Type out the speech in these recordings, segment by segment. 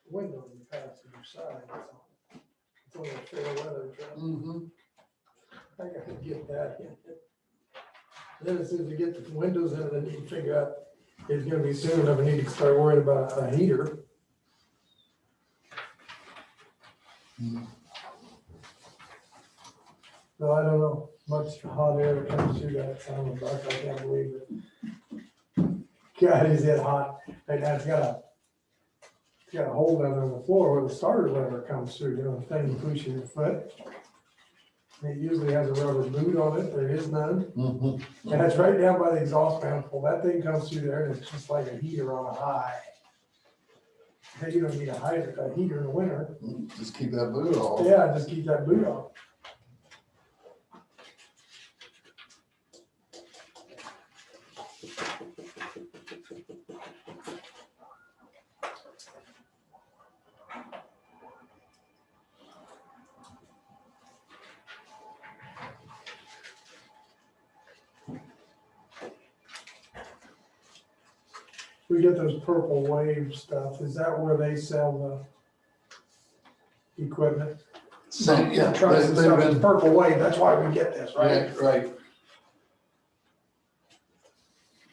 window in the passenger side, so it's only a fair weather truck. I gotta get that in. Then as soon as we get the windows in, I need to figure out, it's gonna be soon enough, I need to start worrying about a heater. So I don't know, much hot air comes through that sound box, I can't believe it. God, is it hot, and that's got a hole down on the floor where the starter lever comes through, you know, the thing you push your foot. And it usually has a rubber boot on it, there is none. And it's right down by the exhaust manifold, that thing comes through there and it's just like a heater on a high. Hey, you don't need a heater in the winter. Just keep that boot off. Yeah, just keep that boot off. We get those Purple Wave stuff, is that where they sell the equipment? Same, yeah, Trucks and they've stuff, it's been, Purple Wave, that's why we get this, right? right.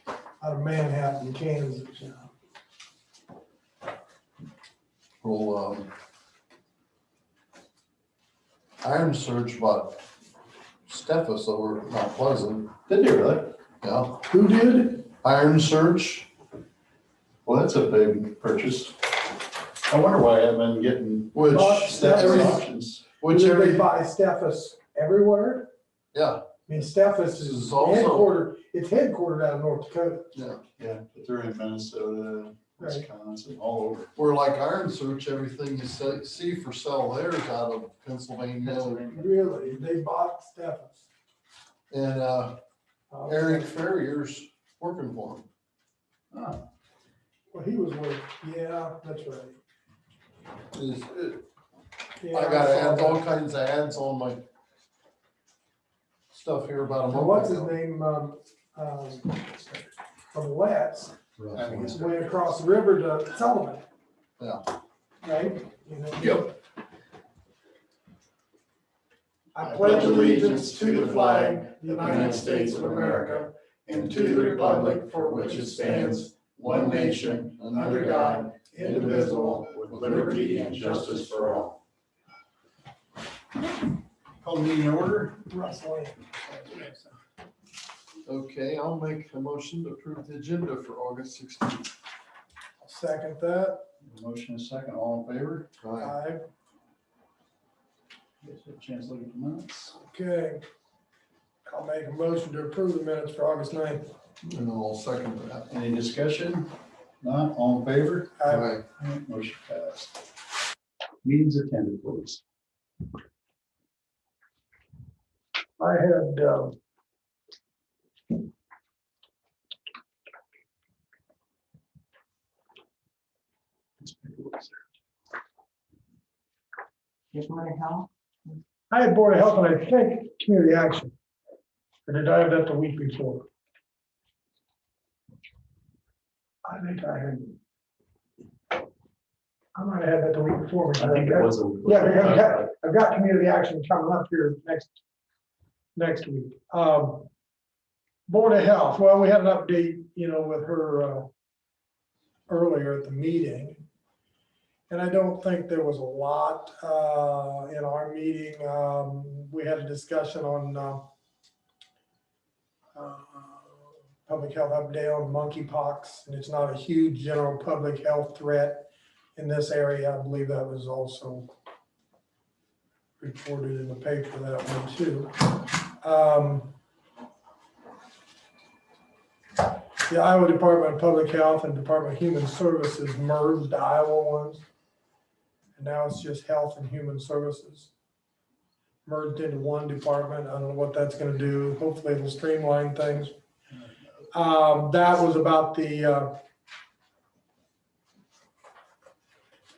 Out of Manhattan, Kansas, you know. Well, Iron Surge bought Steffes over at Mount Pleasant. Did they really? Yeah, Who did? Iron Surge. Well, that's a big purchase. I wonder why I haven't been getting Which, Steffes options. which Did they every, buy Steffes everywhere? yeah, I mean, Steffes This is is also- it's headquartered out of North Dakota. yeah. Yeah, but they're in Minnesota, Right. Wisconsin, all over. We're like Iron Search, everything you see for sale there is out of Pennsylvania. Really, they bought Steffes. And Eric Ferrier's working for him. Ah, Well, he was with, yeah, that's right. Yeah, I got saw ads, that. all kinds of ads on my stuff here about a Now, month what's his ago. name, from West, I think it's- went across the river to Sullivan. Yeah. Right? You know? Yep. I pledge allegiance to the flag, the United States of America, and to the republic for which it stands, one nation, under God, indivisible, with liberty and justice for all. Call the meeting in order. Russell. Okay, I'll make a motion to approve the agenda for August 16th. I'll second that. Motion is second, all in favor? Aye. Guys have a chance to look at the minutes. Okay. I'll make a motion to approve the minutes for August 9th. And I'll second that. Any discussion? Not, all in favor? Aye. Motion passed. Meetings attended, please. I had, I had Board of Health and I think Community Action. Or did I have that the week before? I think I had. I might have had that the week before. because I think it was. Yeah, because I've got Community Action coming up here next week. Board of Health, well, we had an update, you know, with her earlier at the meeting. And I don't think there was a lot in our meeting. We had a discussion on public health update on monkeypox, and it's not a huge general public health threat in this area. I believe that was also reported in the paper, that one too. The Iowa Department of Public Health and Department of Human Services merged the Iowa ones. And now it's just Health and Human Services merged into one department. I don't know what that's gonna do. Hopefully it'll streamline things. That was about the,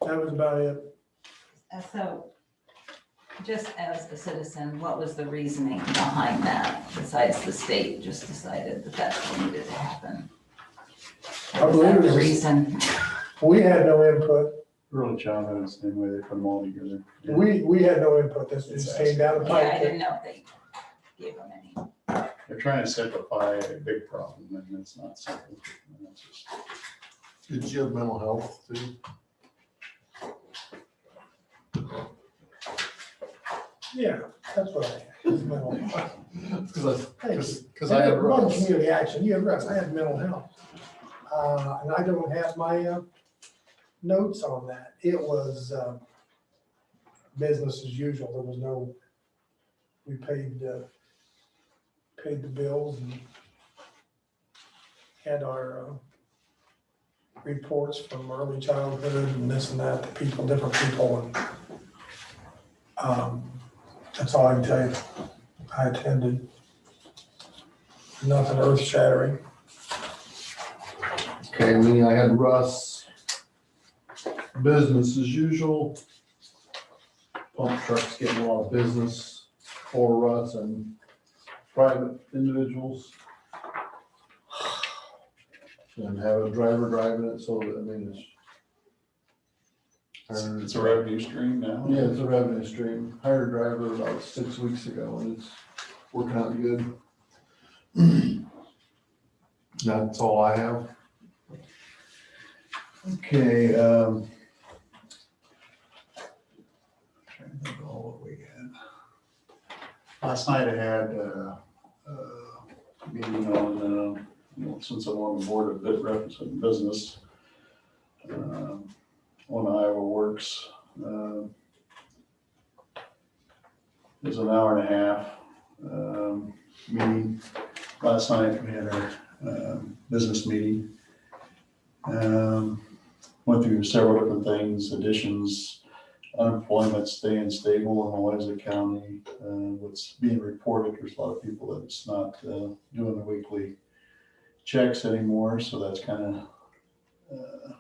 that was about it. So, just as a citizen, what was the reasoning behind that, besides the state just decided that that's what needed to happen? I believe Was that it the was- reason? We had no input. Early childhood is the same way, they put them all together. We had no input, this just came down the Yeah, I pipe. didn't know if they gave them any. They're trying to simplify a big problem, and it's not simple. And it's just- Did you have mental health too? Yeah, that's what I had, mental health. Cause I had One Russ. community action, you had Russ, I had mental health. And I don't have my, notes on that. It was, business as usual. There was no, we paid the bills and had our, reports from early childhood and this and that, the people, different people, and, that's all I can tell you. I attended. Nothing earth shattering. Okay, and then I had Russ. Business as usual. Pump trucks getting a lot of business for Russ and private individuals. And have a driver driving it, so that, I mean, It's a revenue stream now. yeah, it's a revenue stream. Hired a driver about 6 weeks ago and it's working out good. That's all I have. Okay, trying to think of all what we had. Last night I had a meeting on, since I'm on the board of representing business, on Iowa Works. It was an hour and a half meeting. Last night we had our business meeting. Went through several different things, additions, unemployment staying stable in Louisa County. What's being reported, there's a lot of people that's not doing the weekly checks anymore, so that's kind of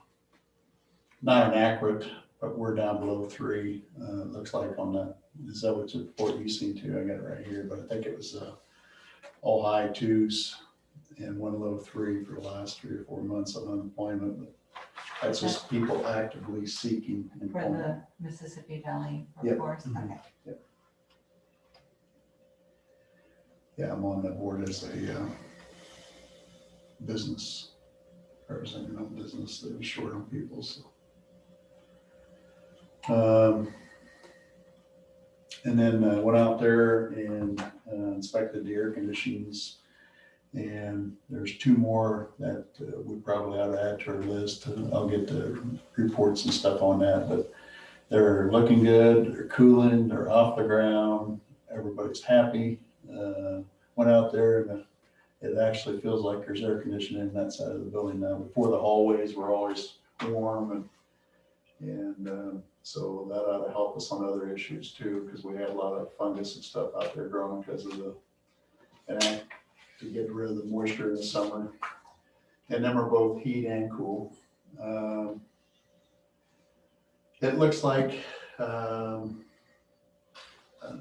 not inaccurate, but we're down below 3. Looks like on that, is that what report you see too? I got it right here, but I think it was all high 2s and one low 3 for the last 3 or 4 months of unemployment. But that's just people actively seeking For employment. the Mississippi Valley Yep. workforce, Mhm. okay. Yeah, I'm on the board as a business, representing on business that is short on people, so. And then went out there and inspected the air conditions. And there's 2 more that we probably ought to add to our list. I'll get the reports and stuff on that, but they're looking good, they're cooling, they're off the ground, everybody's happy. Went out there and it actually feels like there's air conditioning in that side of the building now. Before, the hallways were always warm and so that ought to help us on other issues too, because we had a lot of fungus and stuff out there growing because of to get rid of the moisture in the summer. And them are both heat and cool. It looks like, I'm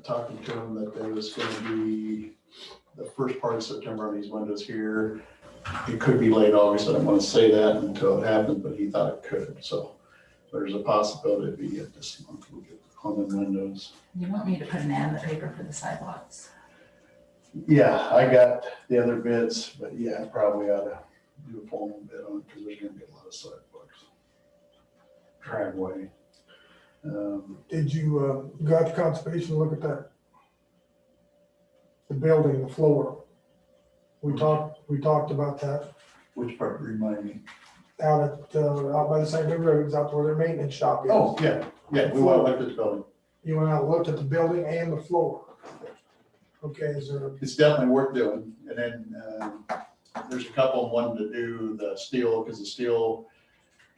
talking to them that there was going to be the first part of September on these windows here. It could be late August. I don't want to say that until it happens, but he thought it could. So there's a possibility it'd be this month we'll get on the windows. You want me to put an ad in the paper for the sidewalks? Yeah, I got the other bids, but yeah, I probably ought to do a formal bid on it because there's going to be a lot of sidewalks. Driveway. Did you, go out to conservation and look at that? The building, the floor. We talked about that Which part, remind me? out by the St. Louis Roads, out where their maintenance shop is. Oh, yeah, we want to look at the building. You went out and looked at the building and the floor. Okay, is there, It's definitely worth doing. And then there's a couple wanting to do the steel, because the steel,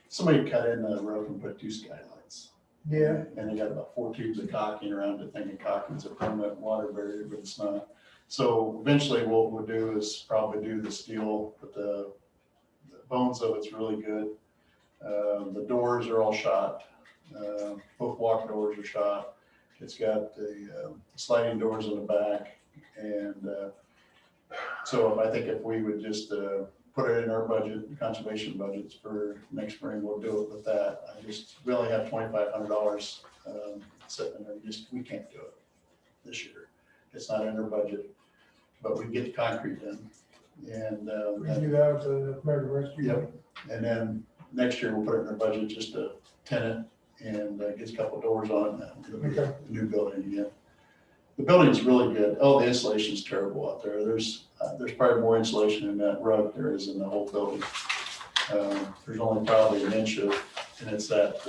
somebody cut in the roof and put 2 skylights. yeah, And they got about 4 tubes of caulking around it, thinking caulking's a permanent water barrier, but it's not. So eventually what we'll do is probably do the steel, but the bones of it's really good. The doors are all shot. Both walk doors are shot. It's got the sliding doors in the back. And so I think if we would just put it in our budget, conservation budgets for next spring, we'll do it with that. We only have $2,500 sitting there, we can't do it this year. It's not in our budget, but we get the concrete done. And, We do that with the American Rescue. Yep. And then next year we'll put it in our budget just to tenant and get a couple doors on it. It'll be a new building again. The building's really good. Oh, the insulation's terrible out there. There's probably more insulation in that rug there is in the whole building. There's only probably an inch of, and it's that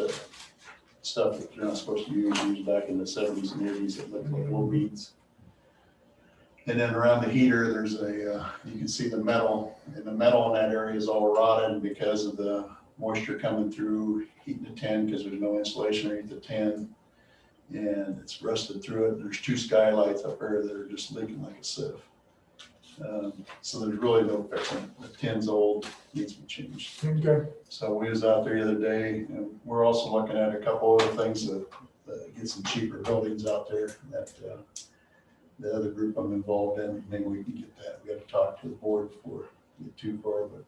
stuff that you're not supposed to use back in the 70s and 80s that looked like little beads. And then around the heater, there's you can see the metal, and the metal in that area is all rotted because of the moisture coming through, heating the tin, because there's no insulation underneath the tin. And it's rusted through it. There's 2 skylights up there that are just leaking like a sieve. So there's really no fixing. The tin's old, needs to be changed. Okay. So we was out there the other day, and we're also looking at a couple other things to get some cheaper buildings out there that the other group I'm involved in, maybe we can get that. We have to talk to the board before we get too far, but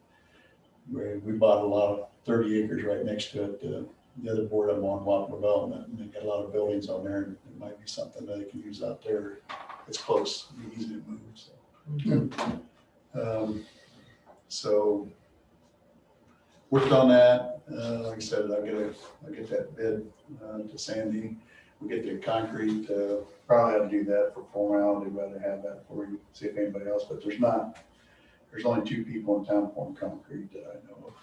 we bought a lot of 30 acres right next to it. The other board I'm on, Watt Development, and they got a lot of buildings on there, and it might be something that they can use out there. It's close, it'd be easy to move, so. So worked on that. Like I said, I'll get that bid to Sandy. We get the concrete, probably have to do that for formality, rather have that before we see if anybody else, but there's only 2 people in town pouring concrete that I know of.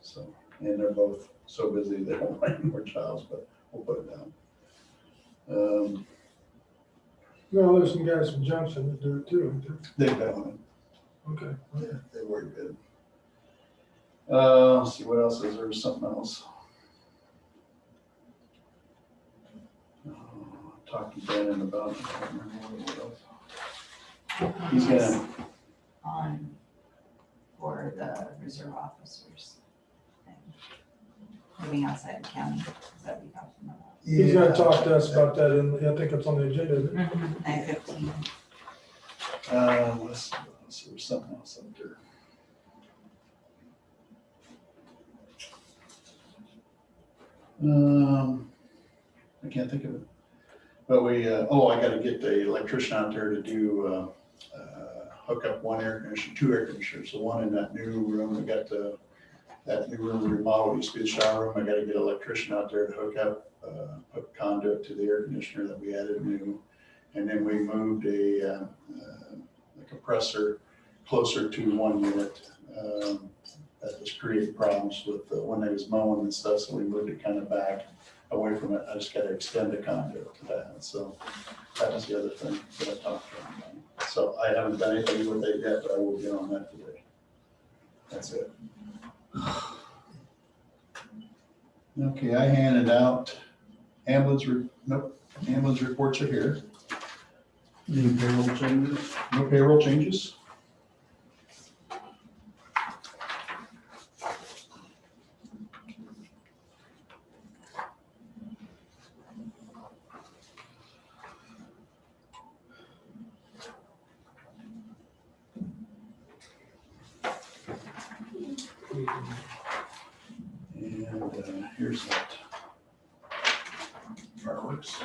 So, and they're both so busy they don't want any more jobs, but we'll put it down. No, there's some guys from Junction that do it too, aren't there? They've done it. Okay. Yeah, they were good. Let's see, what else is there? Something else. Talked to Brandon about it. I can't remember what it was. He's gonna, On for the reserve officers thing. Living outside the county, is that what we talked about? He's gonna talk to us about that, and I think it's on the agenda, isn't it? 9:15. Let's see, there's something else up there. I can't think of it. But I gotta get the electrician out there to do, hook up 1 air conditioner, 2 air conditioners. So one in that new room, we got that new room remodeled, used to be the shower room. I gotta get an electrician out there to hook up, hook conduit to the air conditioner that we added new. And then we moved a compressor closer to 1 unit. That just created problems with when they was mowing and stuff, so we moved it kind of back away from it. I just gotta extend the conduit to that. So that was the other thing that I talked to them about. So I haven't done anything with it yet, but I will get on that today. That's it. Okay, I handed out ambulance reports are here. Any payroll changes? No payroll changes. And here's that fireworks.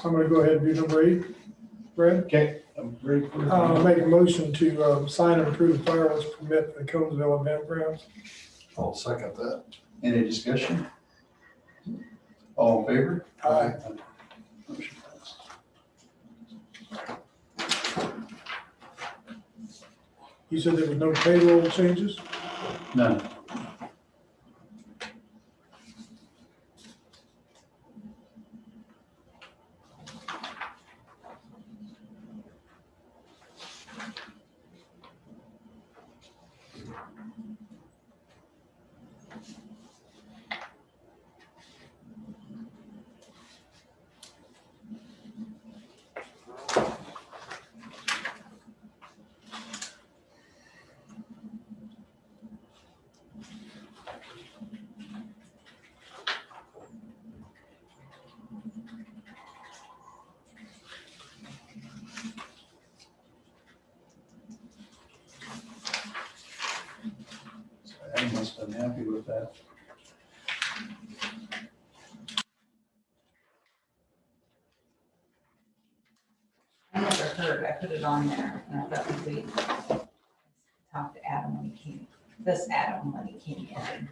I'm gonna go ahead and do number 8, Brad. Okay, I'm ready for Make a motion to sign and approve the fireworks permit for the Conesville event grounds. I'll second that. Any discussion? All in favor? Aye. You said there was no payroll changes? None. So I must have been happy with that. I never heard, I put it on there, and I thought we talked to Adam when he came, this Adam when he came in.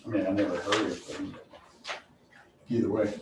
I mean, I never heard of them. Either way.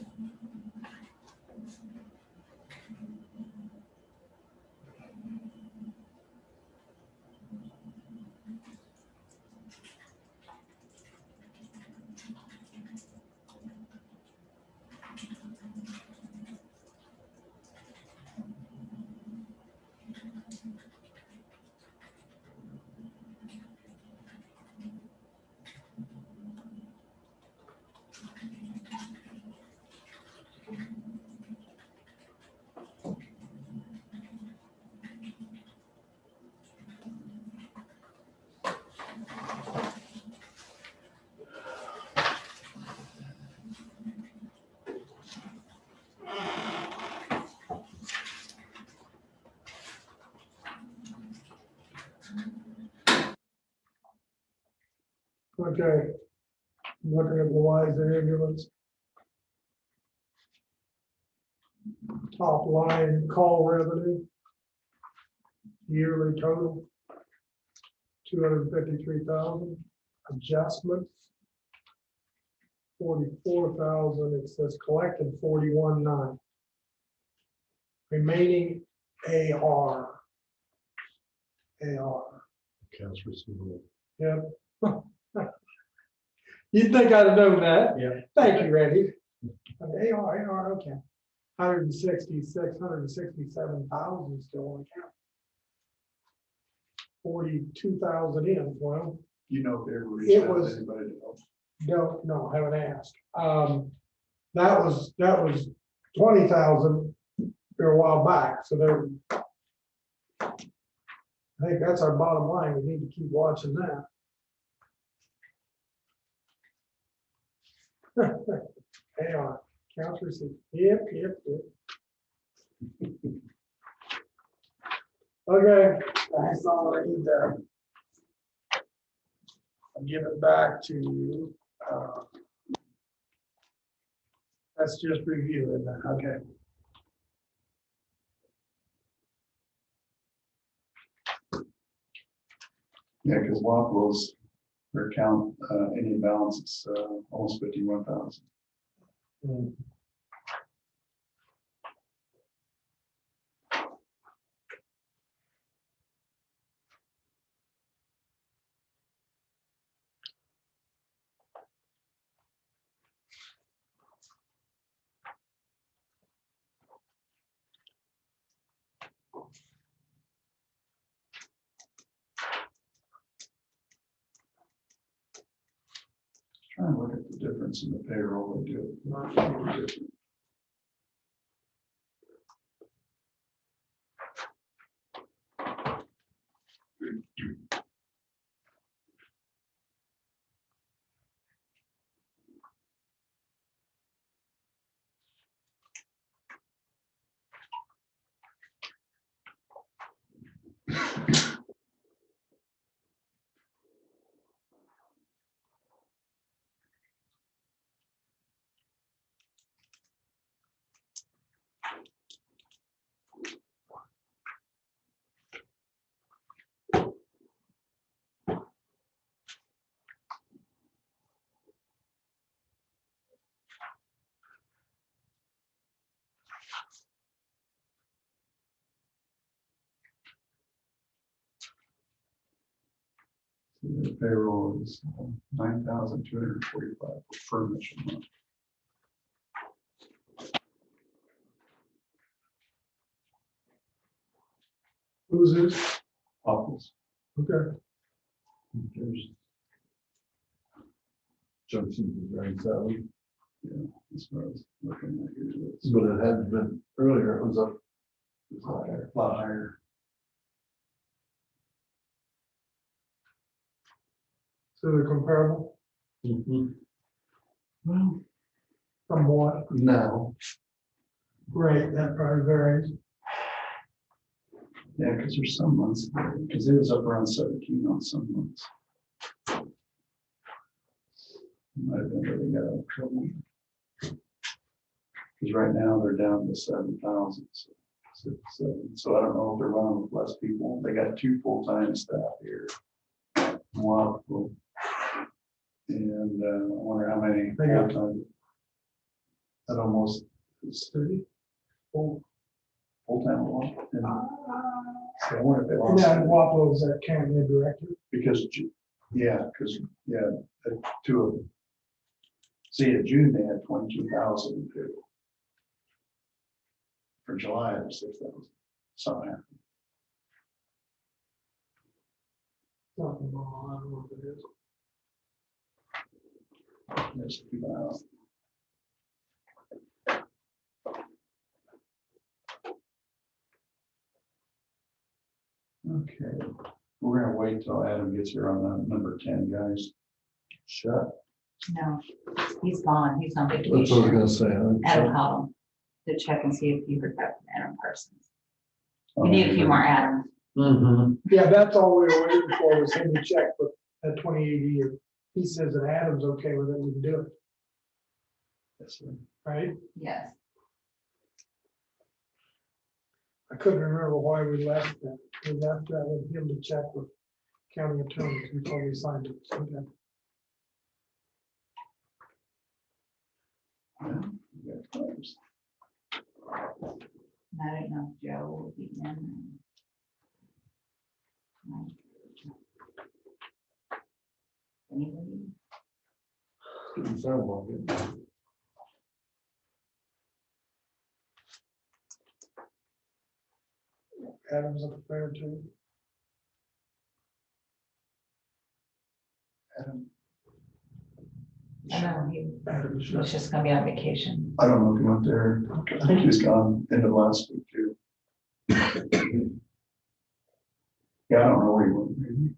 Okay. Looking at the Louisa ambulance. Top line call revenue. Yearly total. 253,000. Adjustments. 44,000. It says collected 41,900. Remaining AR. Accounts receivable. Yep. You'd think I'd have known that. Yeah. Thank you, Randy. AR, okay. 167,000 still on account. 42,000 in, well, You know, if they ever It reached out was- to anybody to help. no, haven't asked. That was 20,000 for a while back, so there. I think that's our bottom line. We need to keep watching that. AR, accounts receivable. Yep. Okay, that's all I need there. I'll give it back to you. Let's just review it then, okay. Yeah, because Waffles, their account, any balance is almost 51,000. Trying to look at the difference in the payroll they do. Not really different. The payroll is $9,245 per mission month. Who's this? Office. Okay. There's Johnson's is around 7, Yeah, that's what I was looking at here. It's but it had been earlier, it was up. It was higher. a lot higher. So they're comparable Well, from what? now, Right, that probably varies. Yeah, because there's some months, because it was up around 17 on some months. Might have been really got out of trouble. Because right now they're down to 7,000. So I don't know if they're running with less people. They got 2 full-time staff here. Wow. And I wonder how many They got- full-time. That almost is 30 full-time. So I wonder if they And lost. that Wapo's that county director. Because, two of them. See, in June, they had 22,000 in payroll. For July, it was 6,000, something happened. Something wrong, I don't know what it is. Just keep an eye out. Okay, we're gonna wait till Adam gets here on that number 10, guys. shut. No, he's gone. He's on That's what I was vacation. gonna say. Adam called him to check and see if you heard back from Adam Parsons. We need a few more Adams. Mm-hmm. Yeah, that's all we were waiting for was him to check with that 2080. He says that Adam's okay with it, we can do it, Yes, sir. right? Yes. I couldn't remember why we left that. We left that with him to check with county attorneys before we signed it. Okay. Yeah, we got claims. I don't know if Joe will be in. Anybody? Didn't sound like it. Adam's up there too. Adam, I know, he Adam's was just gonna be on vacation. I don't know if he went there. I think he was gone end of last week too. Yeah, I don't know where he went.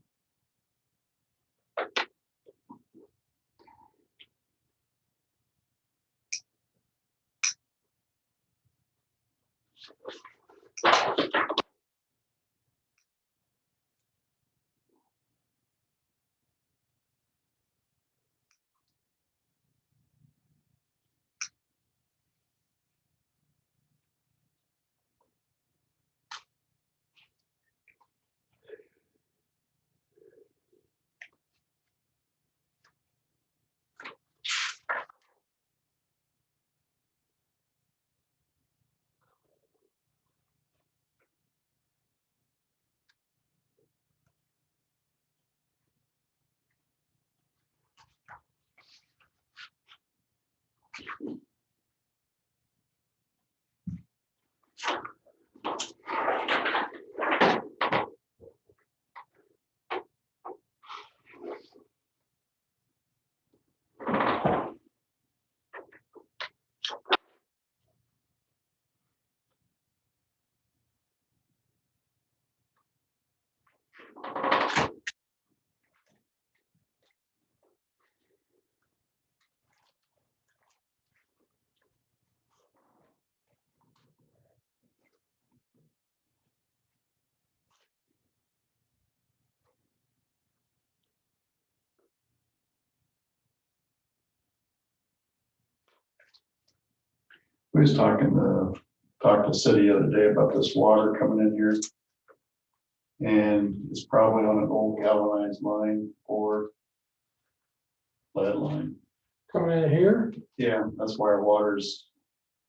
We was talked to the city the other day about this water coming in here. And it's probably on an old galvanized line or lead line. coming in here. Yeah, that's why our water's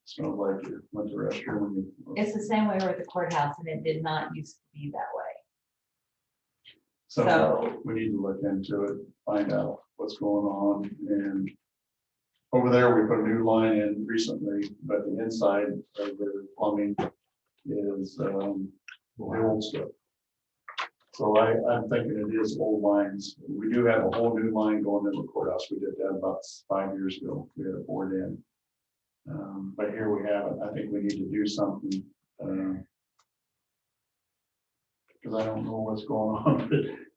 smells like it went to the restroom. It's the same way we're at the courthouse, and it did not used to be that way. So we need to look into it, find out what's going on, and over there, we put a new line in recently, but the inside of the plumbing is, the old stuff. So I'm thinking it is old lines. We do have a whole new line going in the courthouse. We did that about 5 years ago. We had it bored in. But here we have it. I think we need to do something, because I don't know what's going on.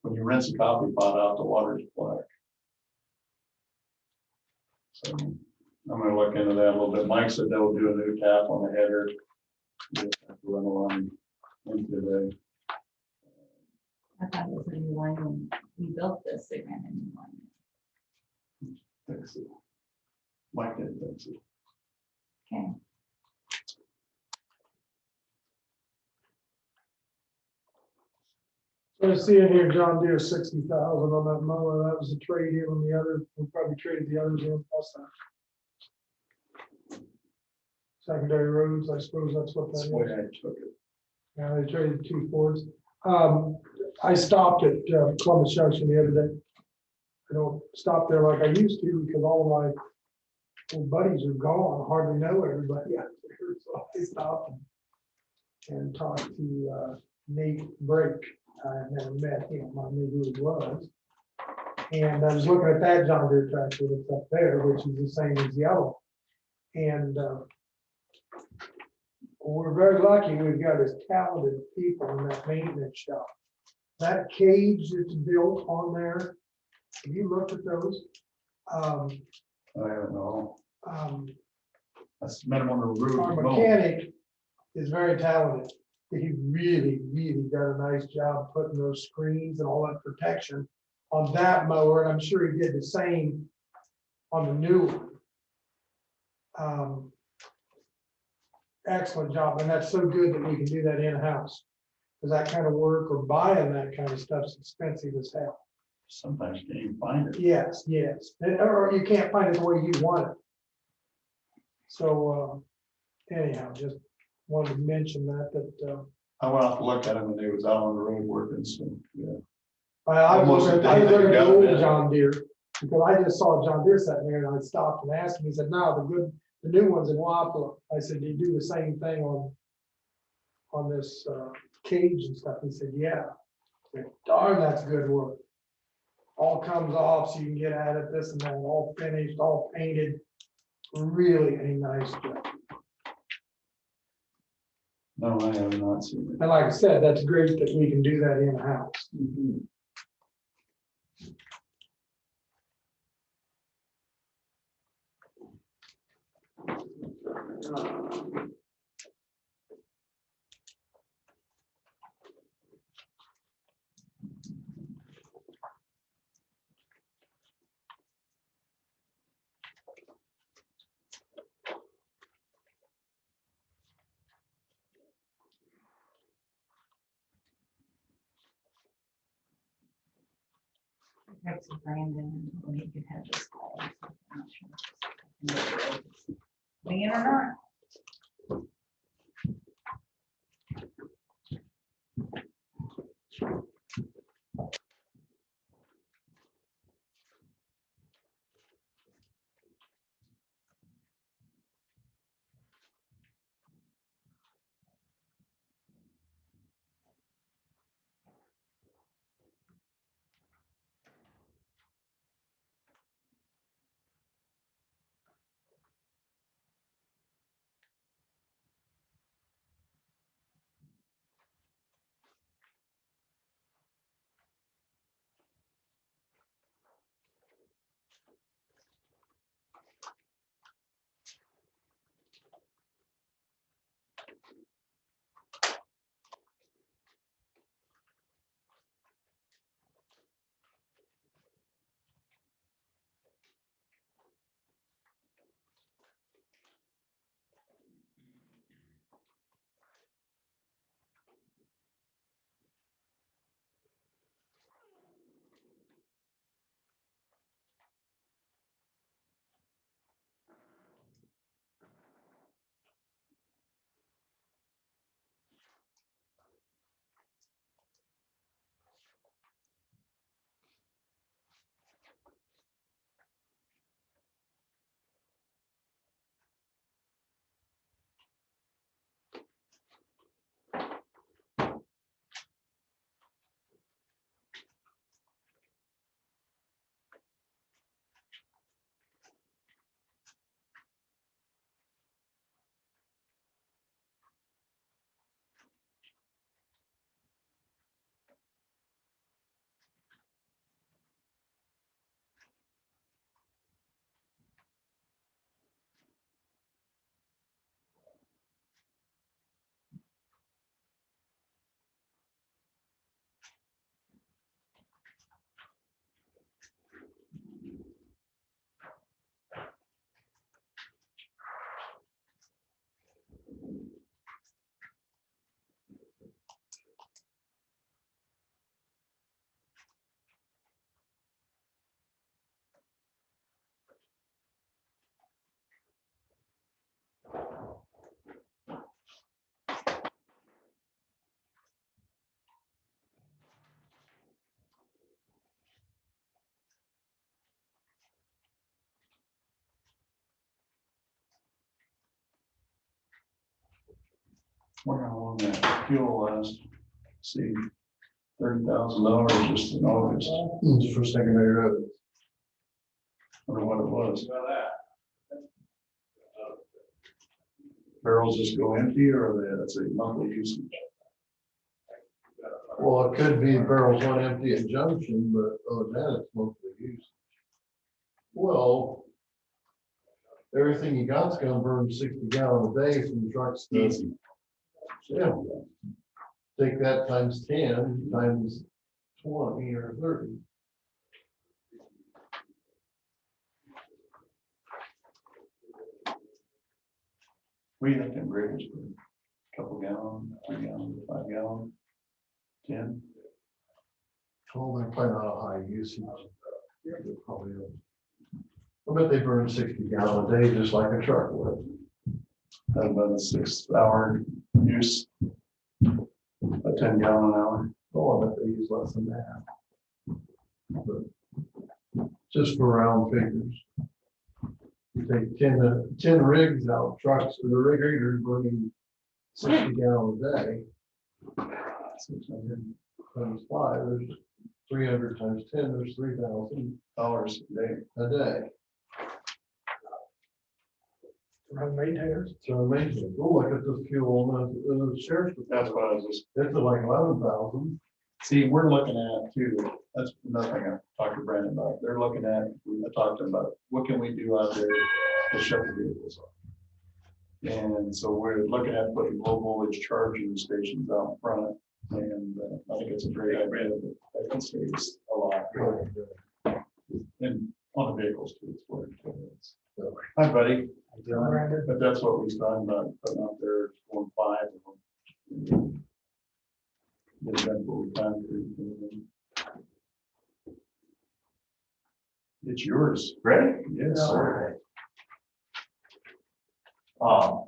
When you rinse a coffee pot out, the water's black. So I'm gonna look into that a little bit. Mike said they'll do a new tap on the header. We'll have to run a line into the, I thought it was a new line when we built this, they ran a new line. fix it. Mike didn't fix it. Okay. So I see in here, John Deere 60,000 on that mower, that was a trade in on the other, we probably traded the others in plus that. Secondary roads, I suppose that's what That's that the way is. I took it. Yeah, they traded 2 Fords. I stopped at Columbus Junction the other day. I don't stop there like I used to because all of my old buddies are gone, I hardly know everybody out there, so I stopped and talked to Nate Brake. I had never met him, I knew who he was. And I was looking at that John Deere tractor that's up there, which is the same as the other one. And we're very lucky, we've got as talented people in that maintenance shop. That cage that's built on there, have you looked at those? I don't know. Um, That's met him on the roof. Our mechanic is very talented. He really, really done a nice job putting those screens and all that protection on that mower, and I'm sure he did the same on the new one. Excellent job, and that's so good that we can do that in-house. Because that kind of work or buying that kind of stuff's expensive as hell. Sometimes you can't even find it. Yes, yes, or you can't find it the way you want it. So anyhow, just wanted to mention that. I went out to look at him and he was out on the road working, so, yeah. I was Almost looking a I was day that looking you at the got old it in. John Deere, because I just saw John Deere sitting there and I stopped and asked him, he said, no, the new one's in Wapla. I said, do you do the same thing on this cage and stuff? He said, yeah. I said, darn, that's good work. All comes off so you can get at it, this and that, all finished, all painted. Really a nice job. No, I have not seen it. And like I said, that's great that we can do that in-house. Text Brandon when he could have this call. I'm not sure. Me or not? Wonder how long that fuel lasts. See, $30,000 just in August. Just for secondary roads. Wonder what it was. Barrels just go empty or that's a monthly usage? Well, it could be barrels on empty at junction, but other than that, it's monthly use. Well, everything you got's gonna burn 60 gallons a day from trucks. Easy. Yeah. Take that times 10 times 20 or 30. We think in bridges for a couple gallon, 3 gallon, 5 gallon, 10. Oh, they're probably not a high usage. They're probably I bet they burn 60 gallons a day just like a truck would. That's about a 6 hour use. A 10 gallon an hour. Oh, I bet they use less than that. But just for round figures. You take 10 rigs out, trucks, for the rig graders burning 60 gallons a day. 600 times 5, there's 300 times 10, there's $3,000 a day. Run maintainers. So amazing. Go look at the fuel and the sheriff's. That's what I was just, It's like 11,000. see, we're looking at too, that's another thing I talked to Brandon about. They're looking at, I talked to them about, what can we do out there to shut the vehicles off? And so we're looking at putting low voltage charging stations out front. And I think it's a great idea that can save us a lot. And on the vehicles too, it's what it is. So, hi buddy. But that's what we was talking about, putting out there, going 5 of them. Get that what we can. It's yours. Ready? Yes, All sir. right.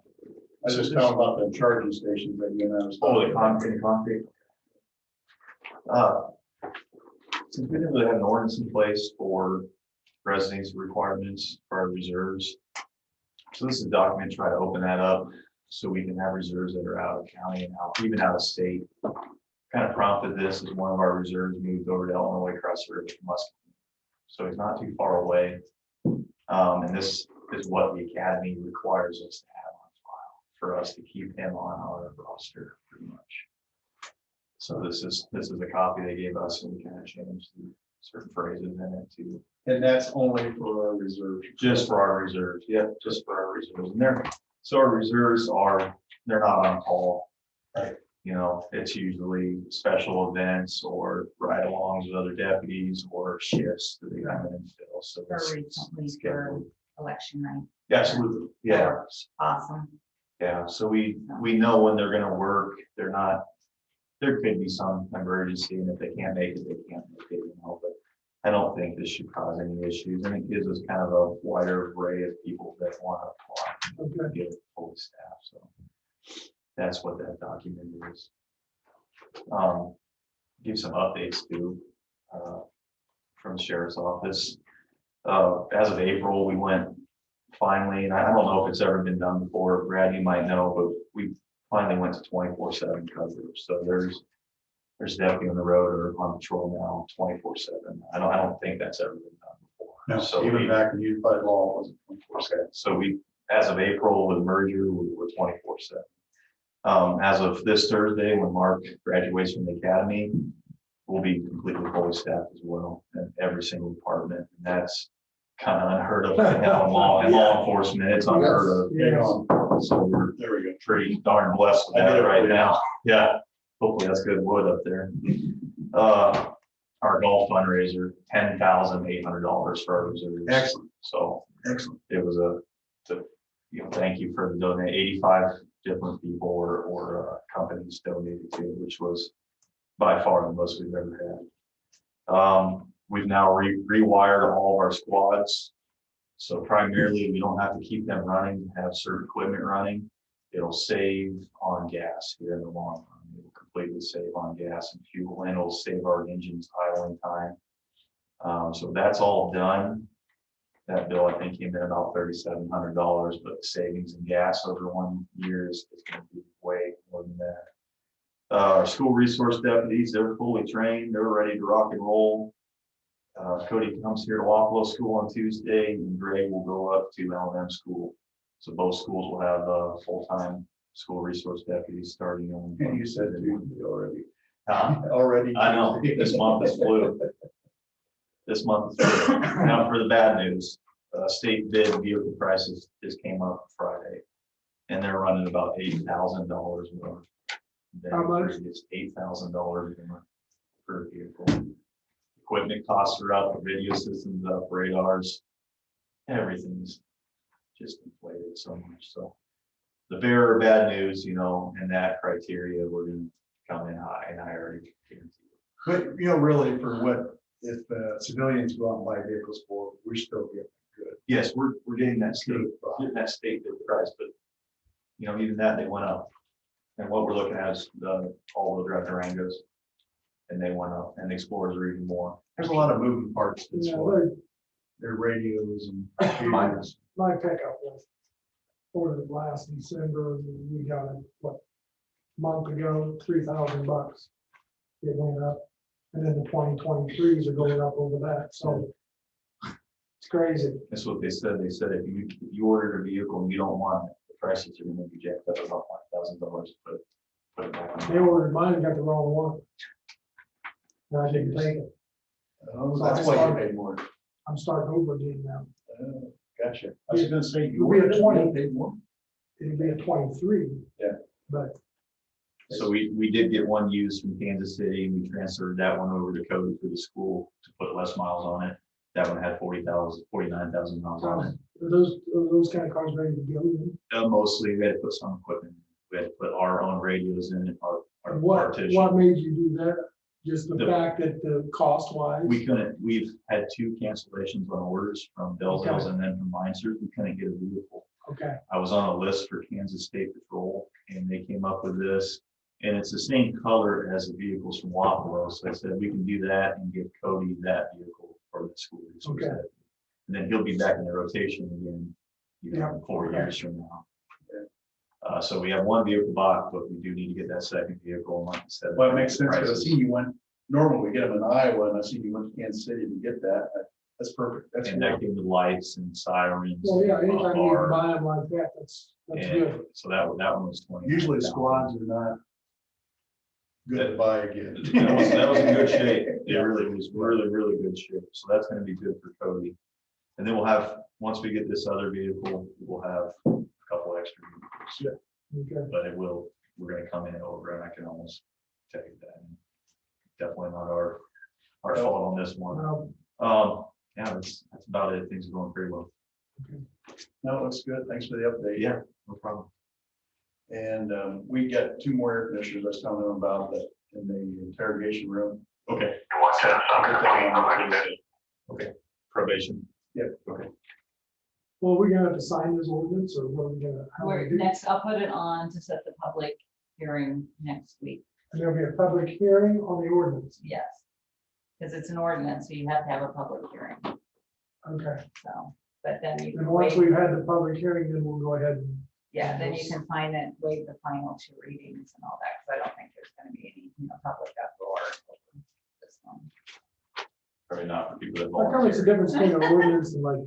I just found about the charging stations that you and I was. Oh, the concrete. Since we didn't really have an ordinance in place for residency requirements for our reserves. So this is a document to try to open that up so we can have reserves that are out of county and out, even out of state. Kind of prompted this as one of our reserves moved over to Illinois across the river from us. So he's not too far away. And this is what the academy requires us to have on file for us to keep him on our roster pretty much. So this is a copy they gave us and we kind of changed certain phrases in it to. And that's only for our reserves. Just for our reserves, yep, just for our reserves. And so our reserves they're not on call. Right. You know, it's usually special events or ride-alongs with other deputies or shifts that they come in and fill. So For it's recently for scheduled. election night. Absolutely, yeah, Awesome. yeah. So we know when they're gonna work. There could be some emergency, and if they can't make it, they can't make it, you know, but I don't think this should cause any issues, and it gives us kind of a wider array of people that want to apply and get fully staffed, so that's what that document is. Give some updates too, from the sheriff's office. As of April, we went finally, and I don't know if it's ever been done before, Brad, you might know, but we finally went to 24/7 coverage. So there's deputy on the road or on patrol now 24/7. I don't think that's ever been done before. No, So even back in unified law, it wasn't 24/7. So as of April with merger, we were 24/7. As of this Thursday, when Mark graduates from the academy, we'll be completely fully staffed as well in every single department. And that's kind of unheard of in law enforcement. It's unheard of. Yes. So we're There we go. pretty darn blessed with that right now. Yeah, hopefully that's good wood up there. Our golf fundraiser, $10,800 for our reserves. Excellent. So Excellent. it was thank you for the donate. 85 different people or companies donated to, which was by far the most we've ever had. We've now rewired all of our squads. So primarily, we don't have to keep them running, have certain equipment running. It'll save on gas here in the long run. It will completely save on gas and fuel, and it'll save our engines idling time. So that's all done. That bill, I think, came in about $3,700, but the savings in gas over 1 year is gonna be way more than that. Our school resource deputies, they're fully trained, they're ready to rock and roll. Cody comes here to Wapello School on Tuesday, and Greg will go up to L&M School. So both schools will have full-time school resource deputies starting on. And you said Tuesday already. Already. I know, this month is flu. This month is flu. Now for the bad news, state bid vehicle prices just came up Friday. And they're running about $8,000 more. How much? It's $8,000 more per vehicle. Equipment costs are up, radio systems up, radars, everything's just inflated so much. So the bearer of bad news, you know, in that criteria, we're gonna come in high, and I already guarantee you. But, you know, really for what, if civilians go out and buy vehicles for, we're still getting good. Yes, we're getting that state bid price, but you know, even that, they went up. And what we're looking at is the all-wheel drive Durangos, and they went up, and the Explorers are even more. There's a lot of moving parts. That's Yeah, why their radios and. computers. my pickup was ordered last December, and we got it, what, month ago, $3,000. It went up, and then the 2023s are going up over that, so it's crazy. That's what they said. They said if you ordered a vehicle and you don't want it, the prices are gonna be jacked up about $1,000, but put it back on. They ordered mine and got the wrong one. And I didn't take it. Oh, that's why you paid more. I'm starting over again now. Gotcha. I was gonna say, you It'll be a ordered it, 20. you paid more. It'll be a 23. Yeah. But So we did get one used from Kansas City, and we transferred that one over to Cody for the school to put less miles on it. That one had 49,000 miles on it. are those kind of cars ready to go? Mostly we had to put some equipment. We had to put our own radios in it, our What partition. made you do that? Just the The- fact that the cost wise? We've had 2 cancellations on orders from Bell's Hills and then from Mindsers. We couldn't get a vehicle. Okay, I was on a list for Kansas State Patrol, and they came up with this. And it's the same color as the vehicles from Wapello. So I said, we can do that and give Cody that vehicle for the school resource. Okay. deputy. And then he'll be back in the rotation again, you know, Yeah. 4 years from now. So we have one vehicle bought, but we do need to get that second vehicle. And like I said. Well, it makes sense, because I prices- see you went, normally we get them in Iowa, and I see you went to Kansas City to get that. That's perfect. That's And good. that came with lights and sirens. well, yeah, anytime you bar, can buy them like that, that's good. and so that one was 20. Usually squads are not good to buy again. That was in good shape. It really was really good shape. So that's gonna be good for Cody. And then we'll have, once we get this other vehicle, we'll have a couple extra vehicles. Okay. But we're gonna come in over, and I can almost tell you that. Definitely not our fault on this one. Well, Yeah, that's about it. Things are going pretty well. No, it looks good. Thanks for the update. Yeah, no problem. And we got 2 more air conditioners I was telling them about that in the interrogation room. Okay. Okay, probation. Yep. Okay. well, we're gonna have to sign this ordinance, or what are we gonna? how We're we do? next, I'll put it on to set the public hearing next week. And there'll be a public hearing on the ordinance. Yes. Because it's an ordinance, so you have to have a public hearing, Okay, so, but then you and can once waive, we've had the public hearing, then we'll go ahead and, yeah, then you can find it, waive the final 2 readings and all that, because I don't think there's gonna be any, public uproar over this one. Probably not for people that like, how makes volunteer. a difference between an ordinance and like,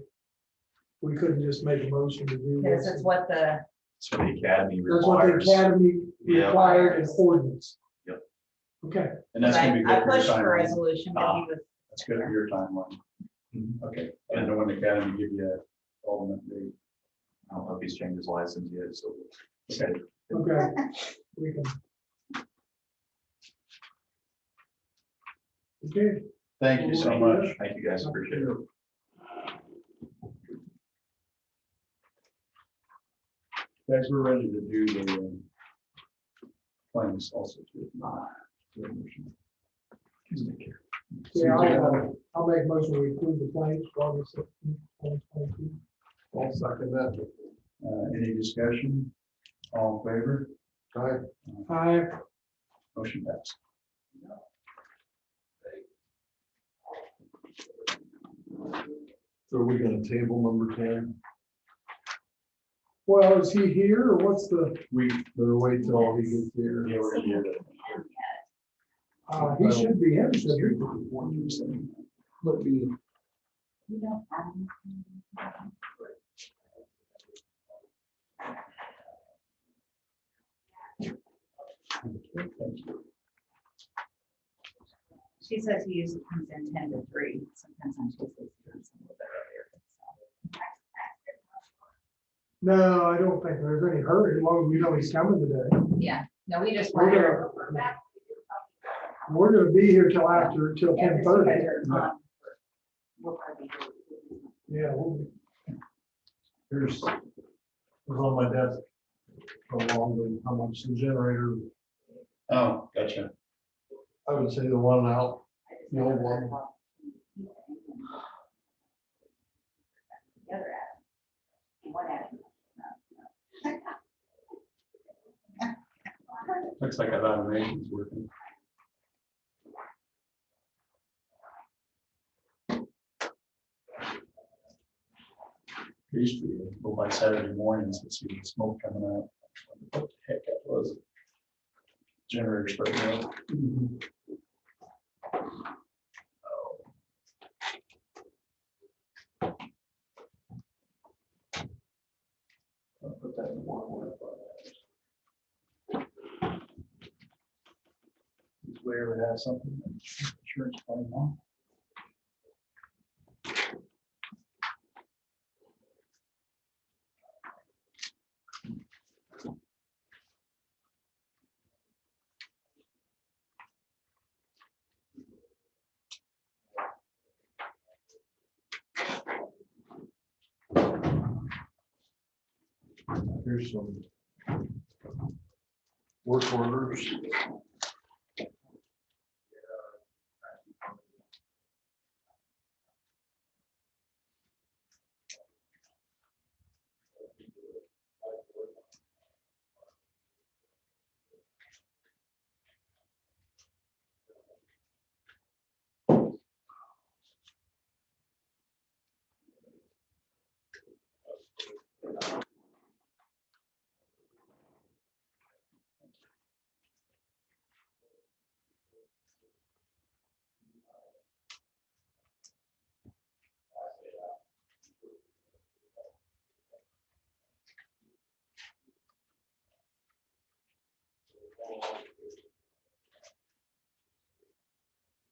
we couldn't just make a motion to do Because this? it's what the, It's what the academy That's what the requires. academy Yeah. required in ordinance. Yep. Okay, And that's gonna be good I for your pushed for timeline. resolution, but he was, That's good for your timeline. Mhm. Okay, and then when the academy give you ultimate date. I don't know if he's changed his license yet, so. Okay. okay, we can. Okay, Thank you so much. Thank you guys, appreciate it. Guys, we're ready to do the claims also too. yeah, I'll make a motion to approve the claims for August 16th, 2022. I'll second that. Any discussion? All in favor? Aye. Motion passed. So are we gonna table number 10? Well, is he here or what's the, We better wait till he gets here. Yeah, we're gonna do that. he should be in, should he? Let me, You don't have. She says he usually comes in 10 to 3, sometimes on Tuesdays, he comes in a little bit earlier. No, I don't think there's any hurry, as long as we know he's coming today. So, yeah, no, we just We're wonder. We're gonna be here till after, till Yeah, 'cause 10:30. you guys are on. We'll probably do it. Yeah, here's, was on my desk. Along with how much the generator, Oh, gotcha. I would say the one out, the old one. The other ad. One ad. Looks like that automation's working. There used to be, go by Saturday mornings and see the smoke coming out. What the heck that was? Generator starting up. I'll put that in one. If we ever have something, insurance claim on. Here's some work orders.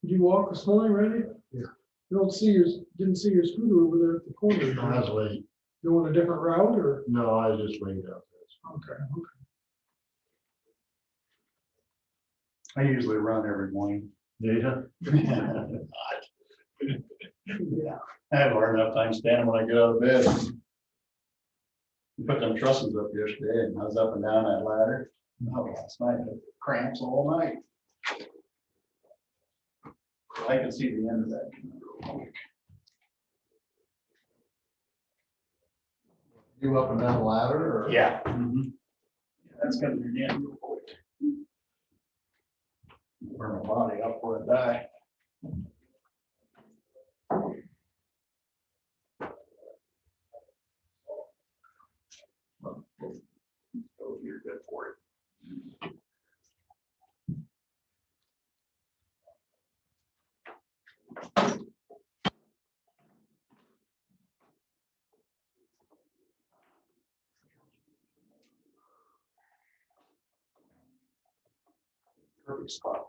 Did you walk this morning, Randy? Yeah. You didn't see your scooter over there at the corner. I was late. Doing a different route or? No, I was just waiting out Okay. I usually run every morning. there. Yeah. Yeah. I have a hard enough time standing when I get out of bed. We put them trusses up yesterday and I was up and down that ladder. No, last night, I had cramps all night. I can see the end of that. You up and down the ladder or? Yeah. That's gonna be the end real quick. Burn my body up before I die. So you're good for it. Perfect spot.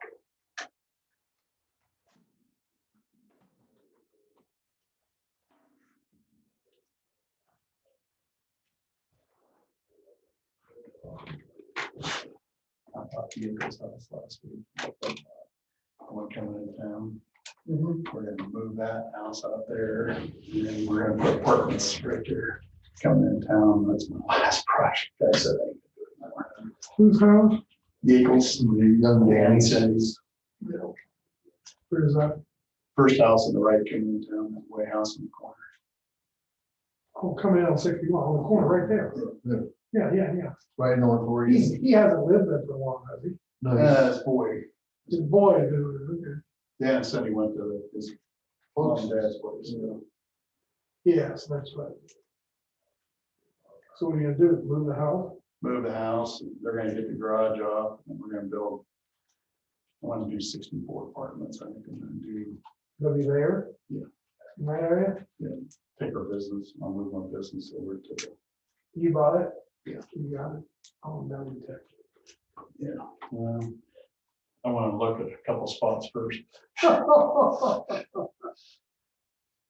I talked to you guys last week. One coming into town. Mhm. We're gonna move that house out there, and then we're gonna put apartments right there. Coming in town, that's my last project. I said I could do it more. Whose house? The Eagles, Young Danny man. said he's, you know, Where's that? first house on the right coming in town, that way house in the corner. Oh, coming in on 61, on the corner right there. Yeah. Right north where He hasn't lived there for long, has he? No, His boy, His boy, okay. Dan said he went to his mom and dad's place, you know. Yes, that's right. So what are you gonna do, move the house? Move the house, they're gonna get the garage off, and we're gonna build. I want to do 64 apartments, I think I'm gonna do, Gonna be there? Yeah. In that area? take our business, I'll move my business over to, You bought it? Yeah. You got it? Oh, no, you took yeah. I wanna look at a couple spots first. it.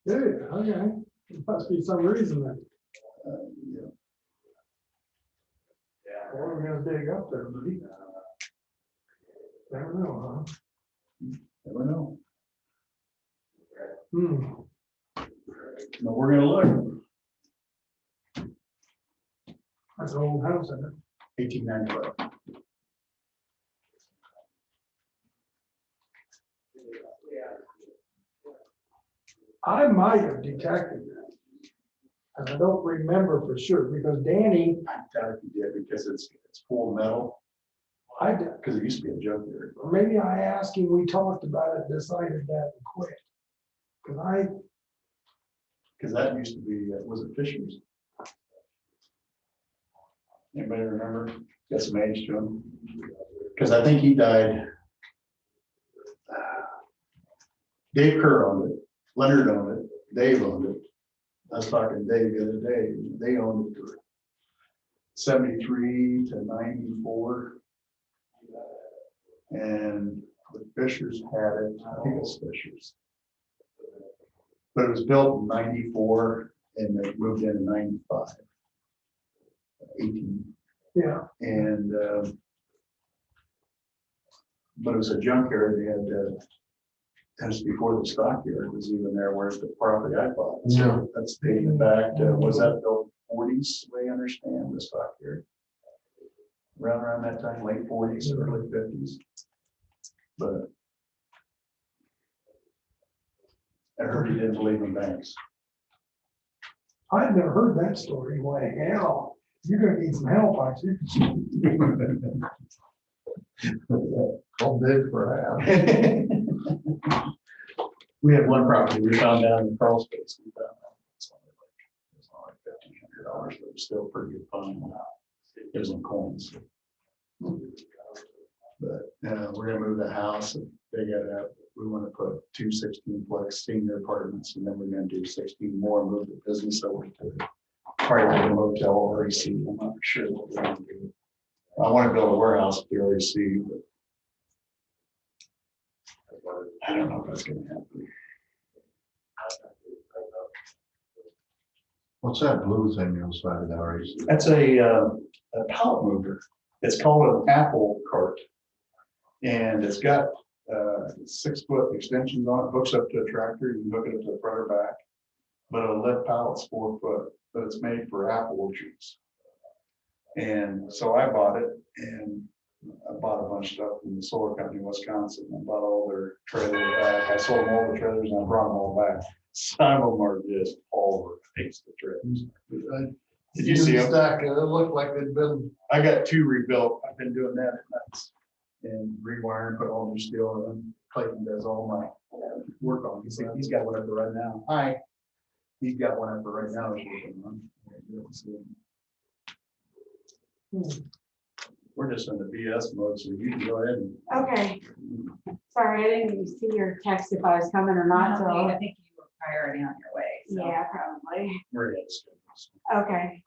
Dude, okay, there must be some reason then. Yeah. What are we gonna dig up there, buddy? Never know, Never know, huh? but we're gonna look. That's an old house, isn't it? 1895. I might have detected that. And I don't remember for sure, because Danny, I doubt if you did, because it's full metal, I, did- because it used to be a junkyard. or maybe I asked him, we talked about it, decided that and quit. Cause I, Because that used to be, was it Fisher's? Anybody remember? Got some age to him? Because I think he died. Dave Kerr owned it, Leonard owned it, Dave owned it. I was talking to Dave the other day, they owned it for 73 to 94. And the Fishers had it, I think it was Fishers. But it was built in 94 and they moved in 95. 18. yeah, And, but it was a junkyard, they had, that's before the stockyard was even there, where's the property I bought. Yeah. So that's dating back to, was that built 40s, the way I understand, the stockyard? Around that time, late 40s, early 50s. But I heard he didn't believe in banks. I'd never heard that story. Why, hell, you're gonna need some help, aren't you? I'll bid for half. We had one property we found down in crawl space. We found out it's only like $1,500, but it was still pretty good fun. It was in coins. But we're gonna move the house and they got up. We want to put 2 16-plex senior apartments, and then we're gonna do 16 more, move the business over to probably like a motel or AC. I'm not sure what we're gonna do. I want to build a warehouse with the AC, but I don't know if that's gonna happen. What's that blue thing outside of the RAC? That's a pallet mover. It's called an apple cart. And it's got 6-foot extensions on it, hooks up to a tractor, you can hook it up to the front or back. But it'll lift pallets 4 foot, but it's made for apple orchards. And so I bought it, and I bought a bunch of stuff from the solar company in Wisconsin. I bought all their trailers back. I sold them all the trailers and I brought them all back. Some of them are just all over the face of the trailers. Did you see them? Stack, it looked like they'd been. I got 2 rebuilt. I've been doing that at nights and rewiring, put all new steel in them. Clayton does all my work on. He's got one up there right now. Hi. He's got one up there right now. He's working on. We're just in the BS mode, so you can go ahead and. Okay, sorry, I didn't even see your text if I was coming or not, so, I think you were priority on your way. So. yeah, probably. We're at Okay,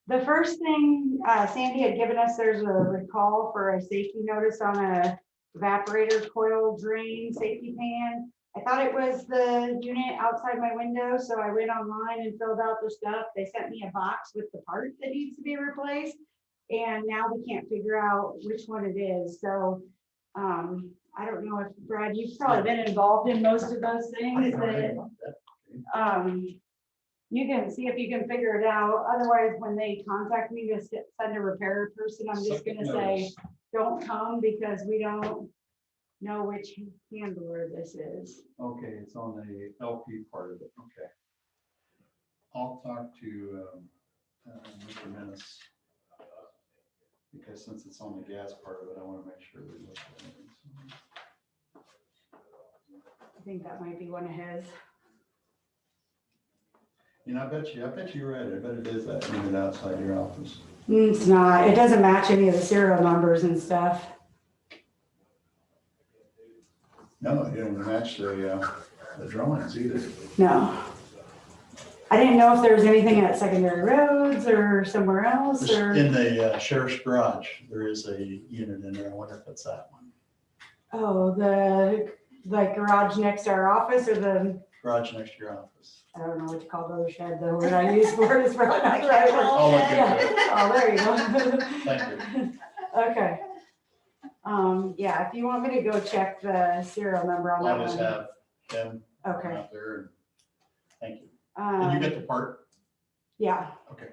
the first thing, Sandy had given us, there's a recall for a safety notice on a evaporator coil drain safety pan. I thought it was the unit outside my window, so I went online and filled out the stuff. They sent me a box with the part that needs to be replaced. And now we can't figure out which one it is, so, I don't know if, Brad, you've probably been involved in most of those things that, you can see if you can figure it out. Otherwise, when they contact me to send a repair person, I'm just gonna say, don't come because we don't know which handler this is. Okay, it's on the LP part of it, okay. I'll talk to Mr. Menace. Because since it's on the gas part of it, I want to make sure we look at it. I think that might be one of his. You know, I bet you're right. I bet it is that unit outside your office. It's not, it doesn't match any of the serial numbers and stuff. No, it didn't match the drawings either. No. I didn't know if there was anything at secondary roads or somewhere else or, In the sheriff's garage, there is a unit in there. I wonder if it's that one. oh, the, like garage next to our office or the, Garage next to your office. I don't know what you call those shed, the word I use for it is probably not the right one. I'll look into Yeah. it. Oh, there you go. Thank you. Okay. Yeah, if you want me to go check the serial number on that I'll one. just have them Okay. out there. Thank you. Did you get the part? Yeah. Okay.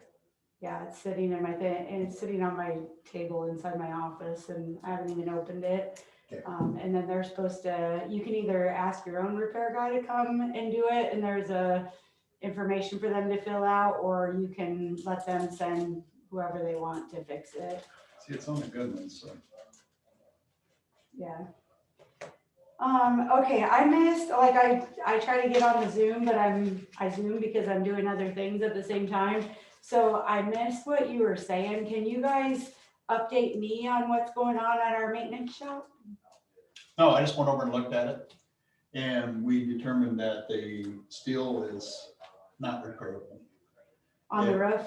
Yeah, it's sitting in my thing, and it's sitting on my table inside my office and I haven't even opened it. Okay. And then they're supposed to, you can either ask your own repair guy to come and do it, and there's a information for them to fill out, or you can let them send whoever they want to fix it. See, it's on the good ones, so. Yeah. Okay, I missed, like, I try to get on the Zoom, but I Zoom because I'm doing other things at the same time. So I missed what you were saying. Can you guys update me on what's going on at our maintenance shop? No, I just went over and looked at it, and we determined that the steel is not repairable. On the Yeah. roof?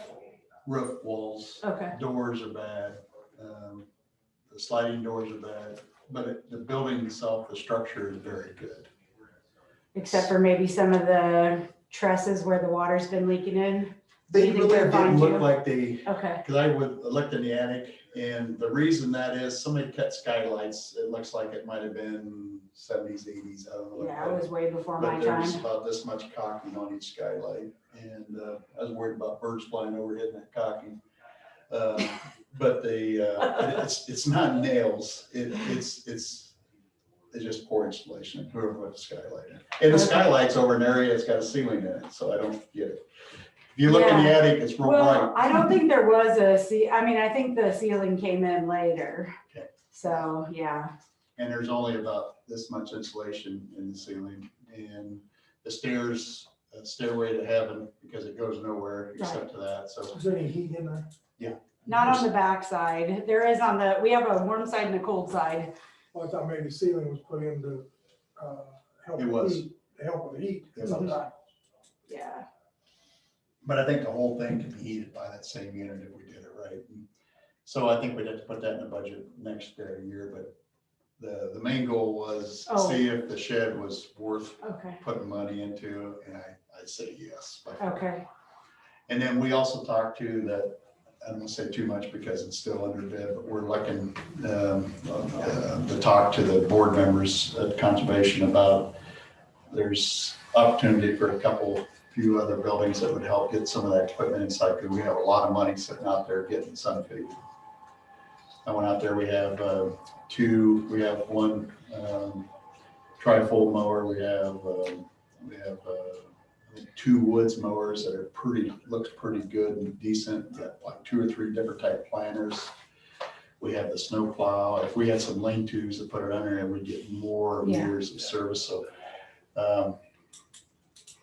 Roof walls, Okay, doors are bad, the sliding doors are bad, but the building itself, the structure is very good. except for maybe some of the trusses where the water's been leaking in? They You think really they're fine didn't look too? like they, Okay, because I looked in the attic, and the reason that is somebody cut skylights. It looks like it might have been 70s, 80s, I don't know. yeah, it was way before my But there's time. about this much caulking on each skylight, and I was worried about birds flying overhead in that caulking. But it's not nails, it's just poor installation, whoever put the skylight in. And the Okay. skylight's over an area that's got a ceiling in it, so I don't get it. If you look in the attic, it's real Well, bright. I don't think there was I mean, I think the ceiling came in later. Okay. So, yeah, And there's only about this much insulation in the ceiling, and the stairs, stairway to heaven, because it goes nowhere except to that, so. Is there any heat in there? not on the back side. There is on the, we have a warm side and a cold side. Well, I thought maybe ceiling was put in to, help It with was. heat, to help with heat It was. sometimes. Yeah. But I think the whole thing could be heated by that same unit if we did it right. So I think we'd have to put that in the budget next year, but the main goal was Oh. see if the shed was worth Okay, putting money into, and I'd say yes. okay, And then we also talked to that, I don't want to say too much because it's still under bid, but we're looking to talk to the board members at Conservation about there's opportunity for few other buildings that would help get some of that equipment inside, because we have a lot of money sitting out there getting sunfeed. I went out there, we have one trifold mower, we have two woods mowers that are looks pretty good and decent. We got like 2 or 3 different type planters. We have the snow plow. If we had some lean-tos to put it under, we'd get more Yeah. years of service. So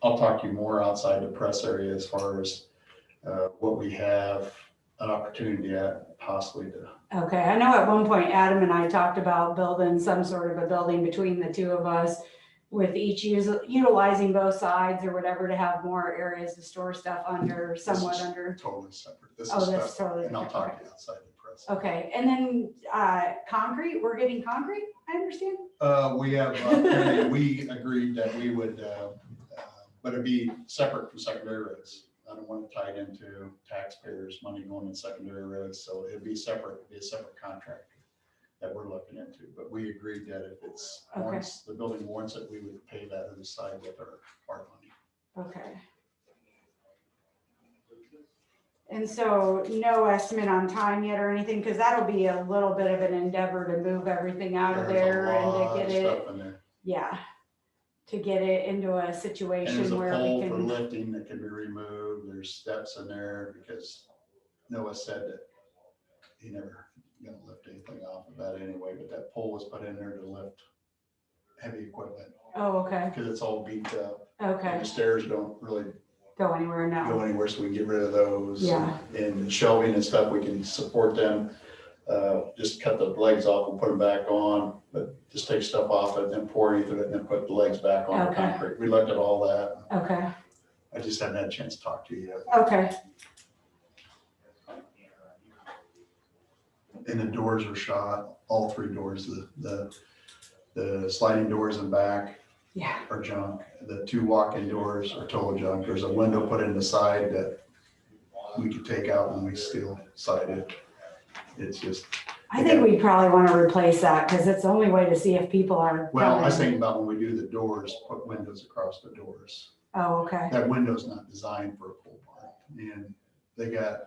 I'll talk to you more outside the press area as far as what we have an opportunity at possibly to. okay. I know at one point Adam and I talked about building some sort of a building between the two of us with each utilizing both sides or whatever to have more areas to store stuff under, somewhat under. Totally separate. This Oh, is that's stuff, totally and I'll different. talk to you outside the press. Okay, and then concrete, we're getting concrete, I understand? We have, we agreed that we would, but it'd be separate from secondary roads. I don't want to tie it into taxpayers' money going in secondary roads, so it'd be separate, it'd be a separate contractor that we're looking into. But we agreed that if it's, Okay. once the building warrants it, we would pay that other side with our money. Okay. And so no estimate on time yet or anything, because that'll be a little bit of an endeavor to move everything out of There's a there and lot to of get it, stuff in there. yeah. To get it into a And there's situation a where we pole for can, lifting that can be removed. There's steps in there because Noah said that he never gonna lift anything off of that anyway, but that pole was put in there to lift heavy equipment oh, okay, because it's all beat up. okay, And the stairs don't really go anywhere go now. anywhere, so we can get rid of those. Yeah. And shelving and stuff, we can support them. Just cut the legs off and put them back on, but just take stuff off it, then pour into it, and then put the legs back on the Okay. concrete. We looked at all that. Okay, I just haven't had a chance to talk to you yet. okay, And the doors are shot, all three doors, the sliding doors in back yeah, are junk. The two walk-in doors are total junk. There's a window put in the side that we could take out when we steel sided. It's just, I think we probably want to replace that, because it's the only way to see if people are well, I was coming. thinking about when we do the doors, put windows across the doors. Oh, okay, That window's not designed for a pole barn, and they got,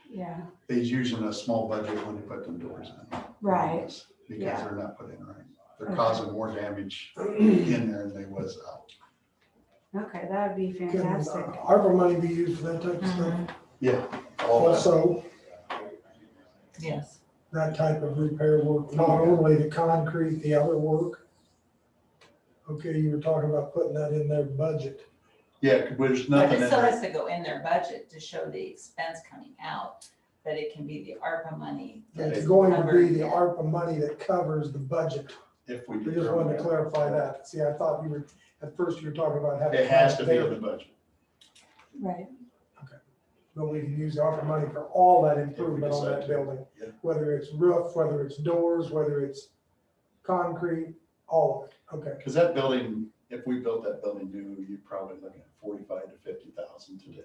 yeah, they're using a small budget when they put them doors in. right, Because Yeah. they're not put in right. They're Okay. causing more damage in there than they was out. okay, that would be Can fantastic. ARPA money be used for that type of stuff? Yeah. All that. Also, Yes. that type of repair work, not only the concrete, the other work. Okay, you were talking about putting that in their budget. Yeah, 'cause there's But nothing it in still there. has to go in their budget to show the expense coming out, but it can be the ARPA money. It's that's going to be covered. the ARPA money that covers the budget. If we We just determine wanted to that. clarify that. See, I thought you were, at first you were talking about having. It has to be in the budget. Right, But we can use ARPA money for all that improvement on that decide to. building. Yeah. Whether it's roof, whether it's doors, whether it's concrete, all of it. Okay. Because that building, if we built that building new, you'd probably look at 45 to 50,000 today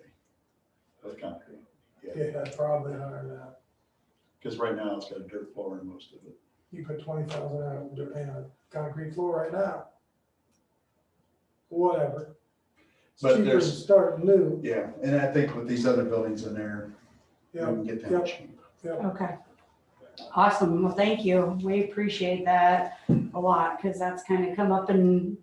with concrete. Yeah, probably higher than that. Because right now it's got a dirt floor in most of it. You put 20,000 out in a concrete floor right now. Whatever. It's But cheaper to there's- start new. Yeah, and I think with these other buildings in there, we Yeah, can get them Yep. cheap. okay. Awesome, well, thank you, we appreciate that a lot, because that's kind of come up in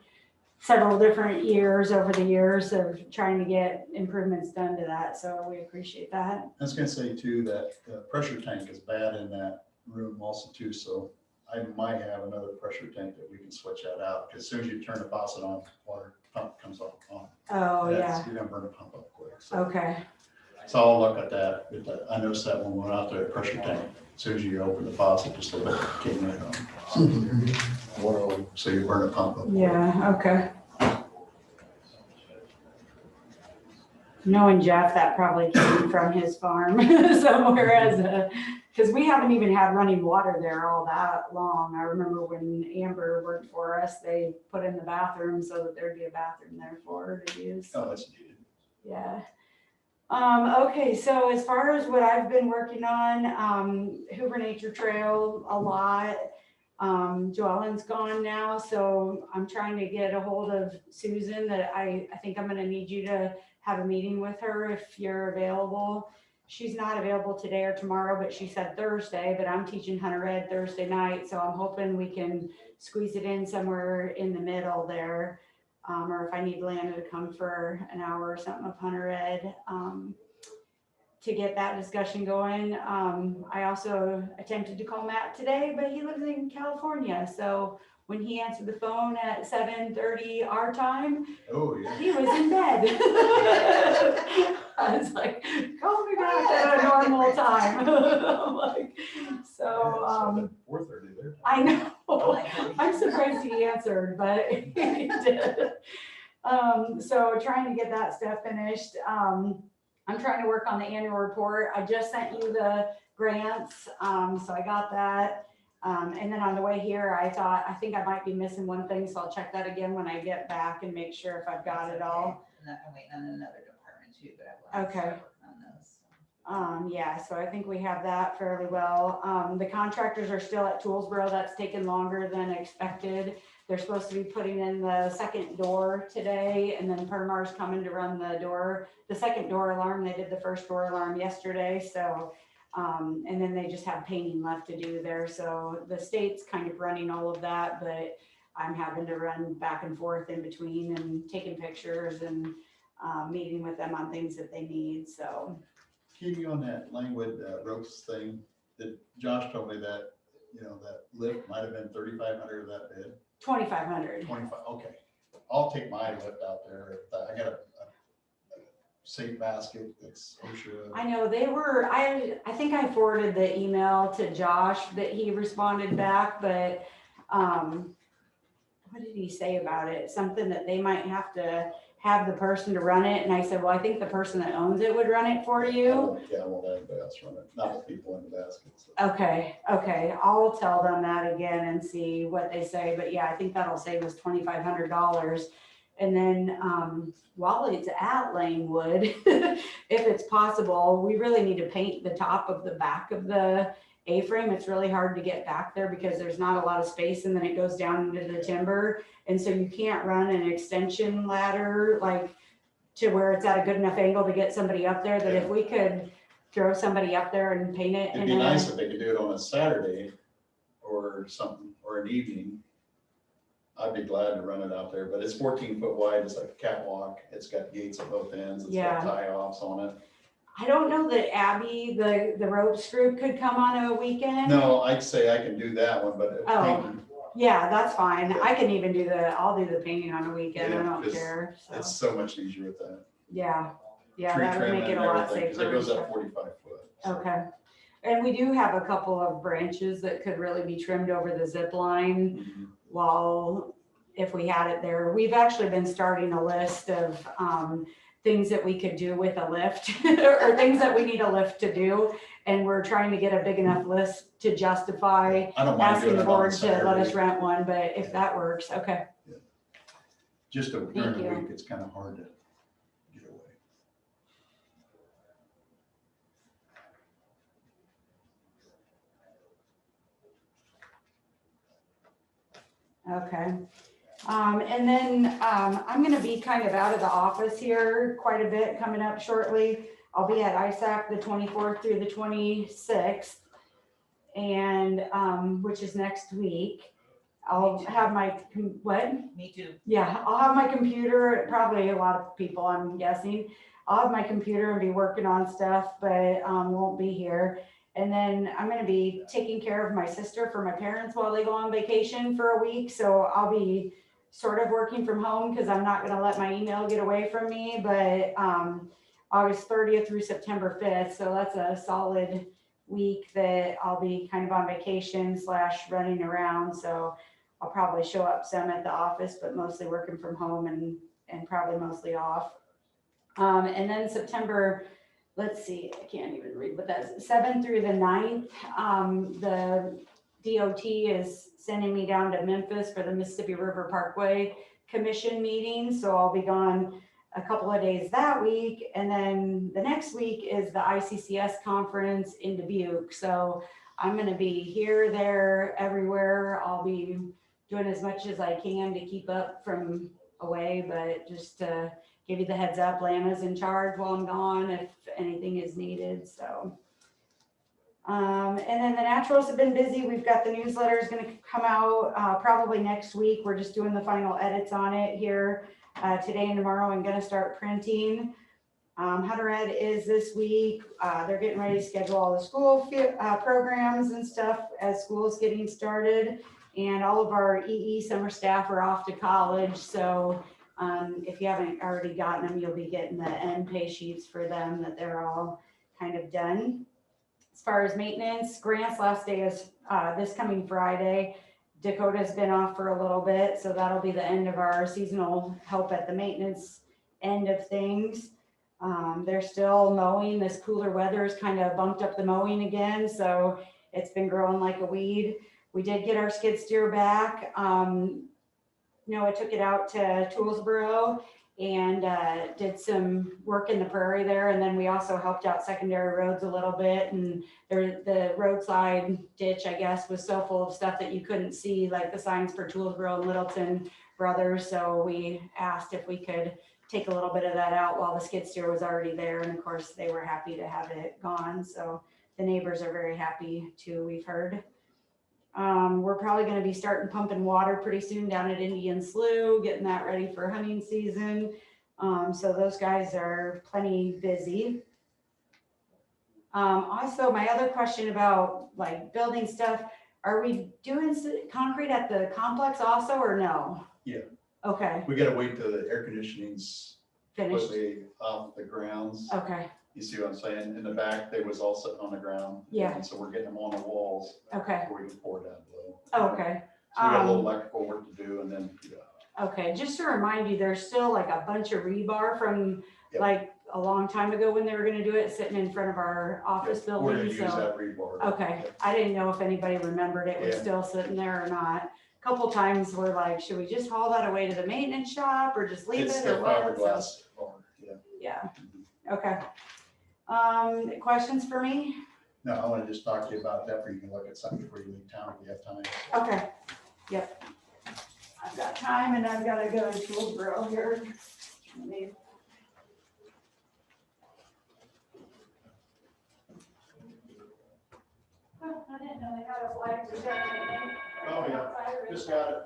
several different years over the years of trying to get improvements done to that, so we appreciate that. I was gonna say too, that the pressure tank is bad in that room also too, so I might have another pressure tank that we can switch that out. Because as soon as you turn the faucet on, water pump comes on. Oh, yeah, That's- You're gonna burn the pump up quick. So okay, So I'll look at that. But I noticed that when we went out there, pressure tank, as soon as you open the faucet, just let it came right on. So you burn a pump up. yeah, okay. Knowing Jeff, that probably came from his farm somewhere as because we haven't even had running water there all that long. I remember when Amber worked for us, they put in the bathroom so that there'd be a bathroom there for her to use. Oh, that's needed. Yeah. Okay, so as far as what I've been working on, Hoover Nature Trail a lot. Joellen's gone now, so I'm trying to get a hold of Susan that I think I'm gonna need you to have a meeting with her if you're available. She's not available today or tomorrow, but she said Thursday, but I'm teaching Hunter Ed Thursday night, so I'm hoping we can squeeze it in somewhere in the middle there. Or if I need Lana to come for an hour or something of Hunter Ed, to get that discussion going. I also attempted to call Matt today, but he lives in California. So when he answered the phone at 7:30 our time, Oh, yeah. he was in bed. I was like, call me back at a normal time. I'm like, so, 4:30 there. I know. Oh, I'm surprised he answered, but he did. So trying to get that stuff finished. I'm trying to work on the annual report. I just sent you the grants, so I got that. And then on the way here, I think I might be missing one thing, so I'll check that again when I get back and make sure if I've got it all. And I'm waiting on another department too, but I will. Okay. start working on those. Yeah, so I think we have that fairly well. The contractors are still at Toolsboro. That's taken longer than expected. They're supposed to be putting in the second door today, and then Permar's coming to run the second door alarm. They did the first door alarm yesterday, so, and then they just have painting left to do there. So the state's kind of running all of that, but I'm having to run back and forth in between and taking pictures and meeting with them on things that they need, so. Keeping on that language ropes thing, that Josh told me that, that lift might have been 3,500 of that bid. 2,500. 25, okay. I'll take my lift out there. I got a safe basket that's OSHA. I know they were, I think I forwarded the email to Josh that he responded back, but, what did he say about it? Something that they might have to have the person to run it. And I said, well, I think the person that owns it would run it for you. Yeah, I won't have anybody else run it, not with people in the baskets. Okay, I'll tell them that again and see what they say, but yeah, I think that'll save us $2,500. And then, while it's at Lanewood, if it's possible, we really need to paint the top of the back of the A-frame. It's really hard to get back there because there's not a lot of space and then it goes down into the timber. And so you can't run an extension ladder like to where it's at a good enough angle to get somebody up there, that if we could throw somebody up there and paint it. It'd be nice if they could do it on a Saturday or something, or an evening. I'd be glad to run it out there, but it's 14 foot wide. It's like a catwalk. It's got gates at both ends. It's Yeah. got tie-offs on it. I don't know that Abby, the ropes group, could come on a weekend. No, I'd say I can do that one, but Oh. painting, Yeah, that's fine. I can even I'll do the painting on a weekend. I Yeah, don't 'cause care. it's So, so much easier with that. yeah, Tree that would trim make it and a lot everything, 'cause safer. it goes up 45 foot. so. Okay. And we do have a couple of branches that could really be trimmed over the zip line Mhm. while, if we had it there. We've actually been starting a list of things that we could do with a lift or things that we need a lift to do. And we're trying to get a big enough list to justify I don't mind asking doing the it on a board to let us Saturday. rent one, but if that works, okay. Just during Thank the you. week, it's kind of hard to get away. Okay. And then, I'm gonna be kind of out of the office here quite a bit coming up shortly. I'll be at ISAC the 24th through the 26th. And, which is next week. I'll have my, what? Me too. Yeah, I'll have my computer, probably a lot of people, I'm guessing. I'll have my computer and be working on stuff, but, won't be here. And then I'm gonna be taking care of my sister for my parents while they go on vacation for a week. So I'll be sort of working from home because I'm not gonna let my email get away from me, but, August 30th through September 5th. So that's a solid week that I'll be kind of on vacation / running around. So I'll probably show up some at the office, but mostly working from home and probably mostly off. And then September, let's see, I can't even read what that is, 7th through the 9th. The DOT is sending me down to Memphis for the Mississippi River Parkway Commission meeting. So I'll be gone a couple of days that week. And then the next week is the ICCS conference in Dubuque. So I'm going to be here, there, everywhere. I'll be doing as much as I can to keep up from away, but just to give you the heads up, Lana's in charge while I'm gone if anything is needed. So, and then the naturals have been busy. We've got the newsletter is going to come out probably next week. We're just doing the final edits on it here today and tomorrow. I'm going to start printing. Hunter Ed is this week. They're getting ready to schedule all the school programs and stuff as school's getting started. And all of our EE summer staff are off to college. So if you haven't already gotten them, you'll be getting the end pay sheets for them that they're all kind of done. As far as maintenance, Grant's last day is this coming Friday. Dakota's been off for a little bit, so that'll be the end of our seasonal help at the maintenance end of things. They're still mowing. This cooler weather has kind of bumped up the mowing again, so it's been growing like a weed. We did get our skid steer back. Noah took it out to Toolsboro and did some work in the prairie there. And then we also helped out secondary roads a little bit. And the roadside ditch, I guess, was so full of stuff that you couldn't see, like the signs for Toolsboro and Littleton Brothers. So we asked if we could take a little bit of that out while the skid steer was already there. And of course, they were happy to have it gone. So the neighbors are very happy too, we've heard. We're probably going to be starting pumping water pretty soon down at Indian Slough, getting that ready for hunting season. So those guys are plenty busy. Also, my other question about like building stuff, are we doing concrete at the complex also or no? Yeah. Okay, We gotta wait till the air conditioning's finished, completely off the grounds. okay, You see what I'm saying? In the back, they was all sitting on the ground. Yeah. And so we're getting them on the walls okay, before we can pour down below. okay. So we got a little electrical work to do and then, Okay, just to remind you, there's still like a bunch of rebar from Yep. like a long time ago when they were gonna do it, sitting in front of our office we're gonna building, use so. that rebar. Okay, Yep. I didn't know if anybody remembered it was Yeah. still sitting there or not. Couple times we're like, should we just haul that away to the maintenance shop or just leave It's it the or what? So, fiberglass bar, yeah. yeah, okay. Questions for me? No, I wanna just talk to you about that, where you can look at something before you leave town, if you have time. Okay, yep. I've got time and I've gotta go to Hillsborough here. Let me- Oh, I didn't know they had a flag protection. Oh, yeah, just got it.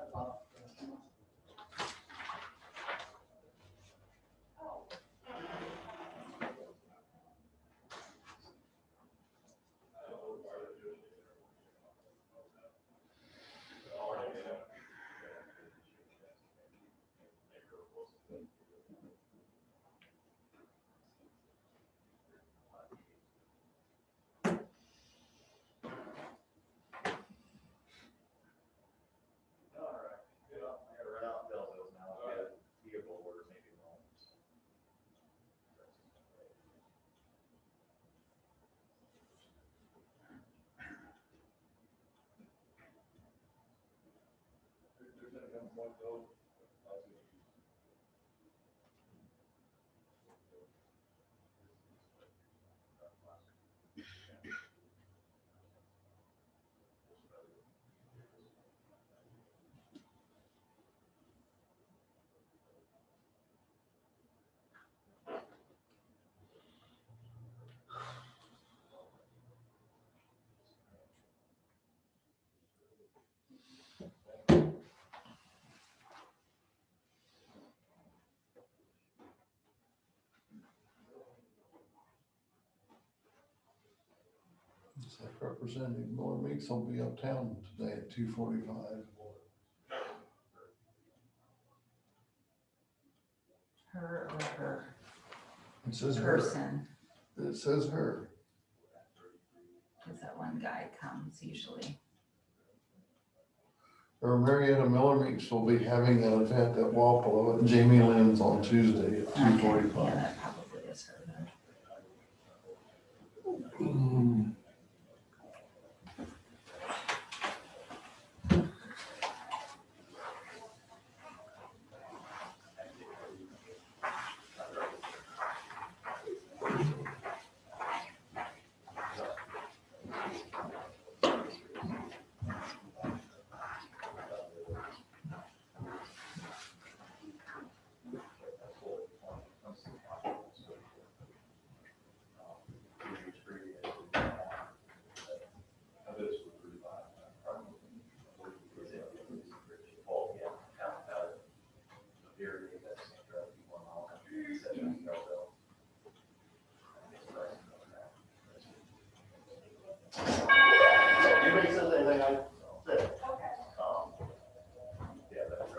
It's like Representative Norm Meeks will be uptown today at 2:45. Her or her It says her. person, It says her. because that one guy comes usually. Or Marietta Miller Meeks will be having an event at Wapello at Jamie Lynn's on Tuesday at Okay, Yeah, 2:45. that probably is her then.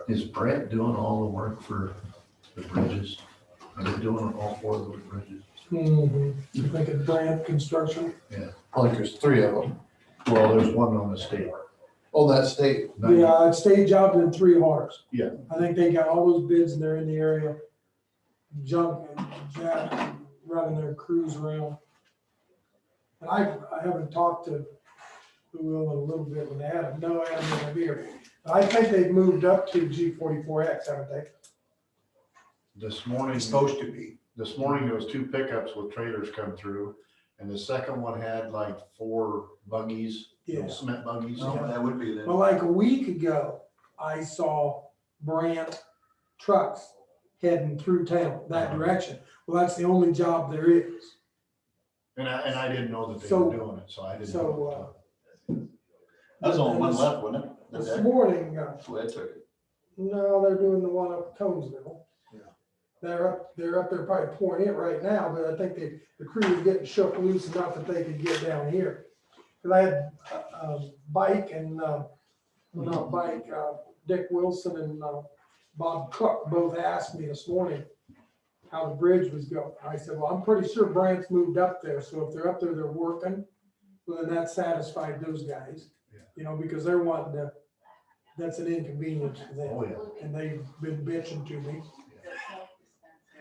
Is Brett doing all the work for the bridges? Are they doing all 4 of those bridges? You think it's Brand Construction? I think there's 3 of them. Well, there's one on the state. Oh, that state. Yeah, it's state job and 3 hauls. Yeah. I think they got all those bids and they're in the area. Junk and jack, running their crews around. And I haven't talked to who will in a little bit with Adam. No, Adam isn't here. I think they've moved up to G44X, haven't they? This morning. It's supposed to be. This morning, there was 2 pickups with trailers come through, and the second one had like 4 buggies, Yeah. cement buggies. No, that would be then. Well, like a week ago, I saw Brand trucks heading through town that direction. Well, that's the only job there is. And I didn't know that they So- were doing it, so I didn't So, know. That was the only one left, wasn't it? The this deck? morning, That's the way I took it. no, they're doing the one up Conesville. Yeah. They're up there probably pouring it right now, but I think the crew is getting shook loose enough that they could get down here. Cause I had, Bike and, well, not Bike, Dick Wilson and, Bob Cook both asked me this morning how the bridge was going. I said, well, I'm pretty sure Brant's moved up there, so if they're up there, they're working. Well, then that satisfied those guys, you know, because they're wanting to, that's an inconvenience to them. Oh, yeah. And they've been bitching to me.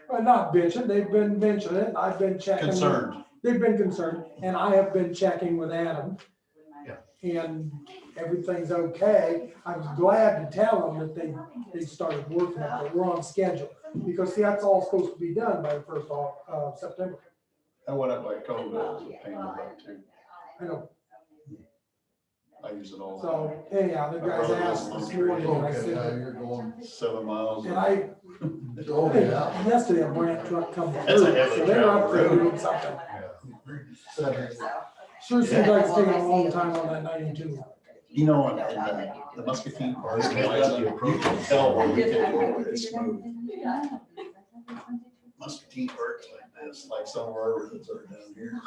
Well, not bitching, they've been mentioning it, I've been checking. Concerned. They've been concerned, and I have been checking with Adam. Yeah. And everything's okay. I was glad to tell them that they started working on it, we're on schedule. Because see, that's all supposed to be done by the 1st of September. I went up by code, that was a pain in the butt too. I know, I use it all. so anyhow, the guys asked this morning, and I Okay, now said, you're going, 7 miles. and I, oh, yeah. yesterday a Brant truck come through, That's a heavy so they were up there travel road. doing something. Saturday. Sure seems like it's taking a long time on that 92. You know, the Muscatine Park, you can tell where we can go, it's smooth. Muscatine Park is like this, like some of our roads are down here.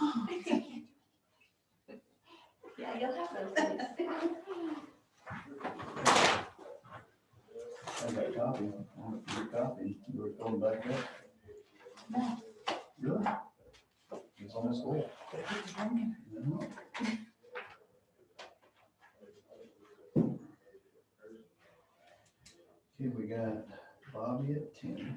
Yeah, you'll have those. I got a copy, I want your copy, you were going back there. Really? It's on this way. No. Okay, we got Bobby at 10.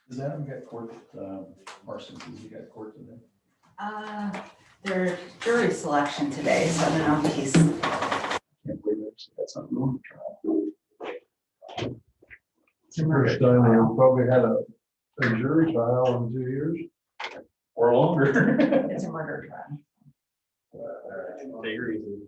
Does Adam got court, Marson, has he got court today? Their jury selection today, so I don't know if he's, Can't believe it, that's something going to try. It's the first time we probably had a jury trial in 2 years. Or longer. it's a murder trial. Take her easy.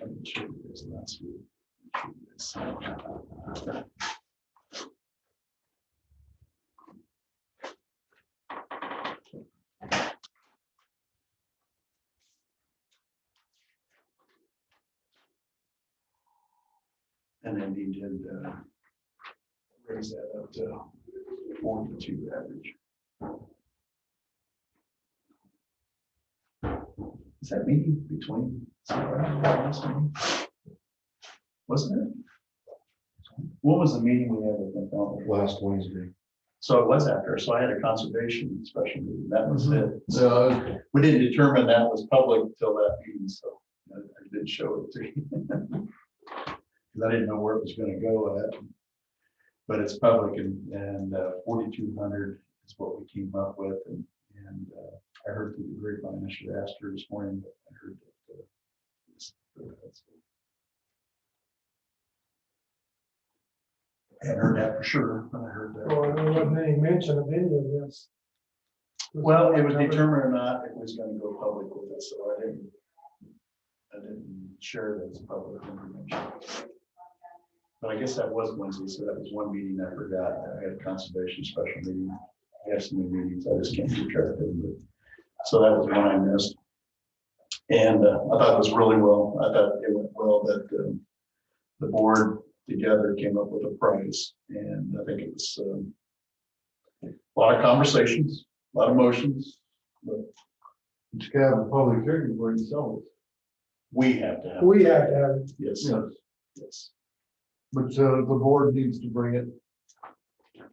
I'm sure it is last week. And then he did raise that up to 42 average. Is that meeting between? Wasn't it? What was the meeting we had with them? Last Wednesday. So it was after, so I had a conservation special meeting, that was Mhm. it. So We didn't determine that was public until that meeting, so I did show it to you. Because I didn't know where it was gonna go at. But it's public and 4,200 is what we came up with and I heard through the grapevine, I should have asked her this morning, but I heard that. I hadn't heard that for sure, but I heard that. Well, there wasn't any mention of any of this. Well, it was determined or not, it was gonna go public with it, so I didn't share that as public information. But I guess that was Wednesday, so that was one meeting I forgot. I had a conservation special meeting. I have so many meetings, I just can't keep track of them, but, so that was one I missed. And I thought it was really well, I thought it went well that the board together came up with a price, and I think it was a lot of conversations, a lot of motions, but you can have a public hearing before you sell it. we have to have. We have to have it. Yes, Yes. yes, But the board needs to bring it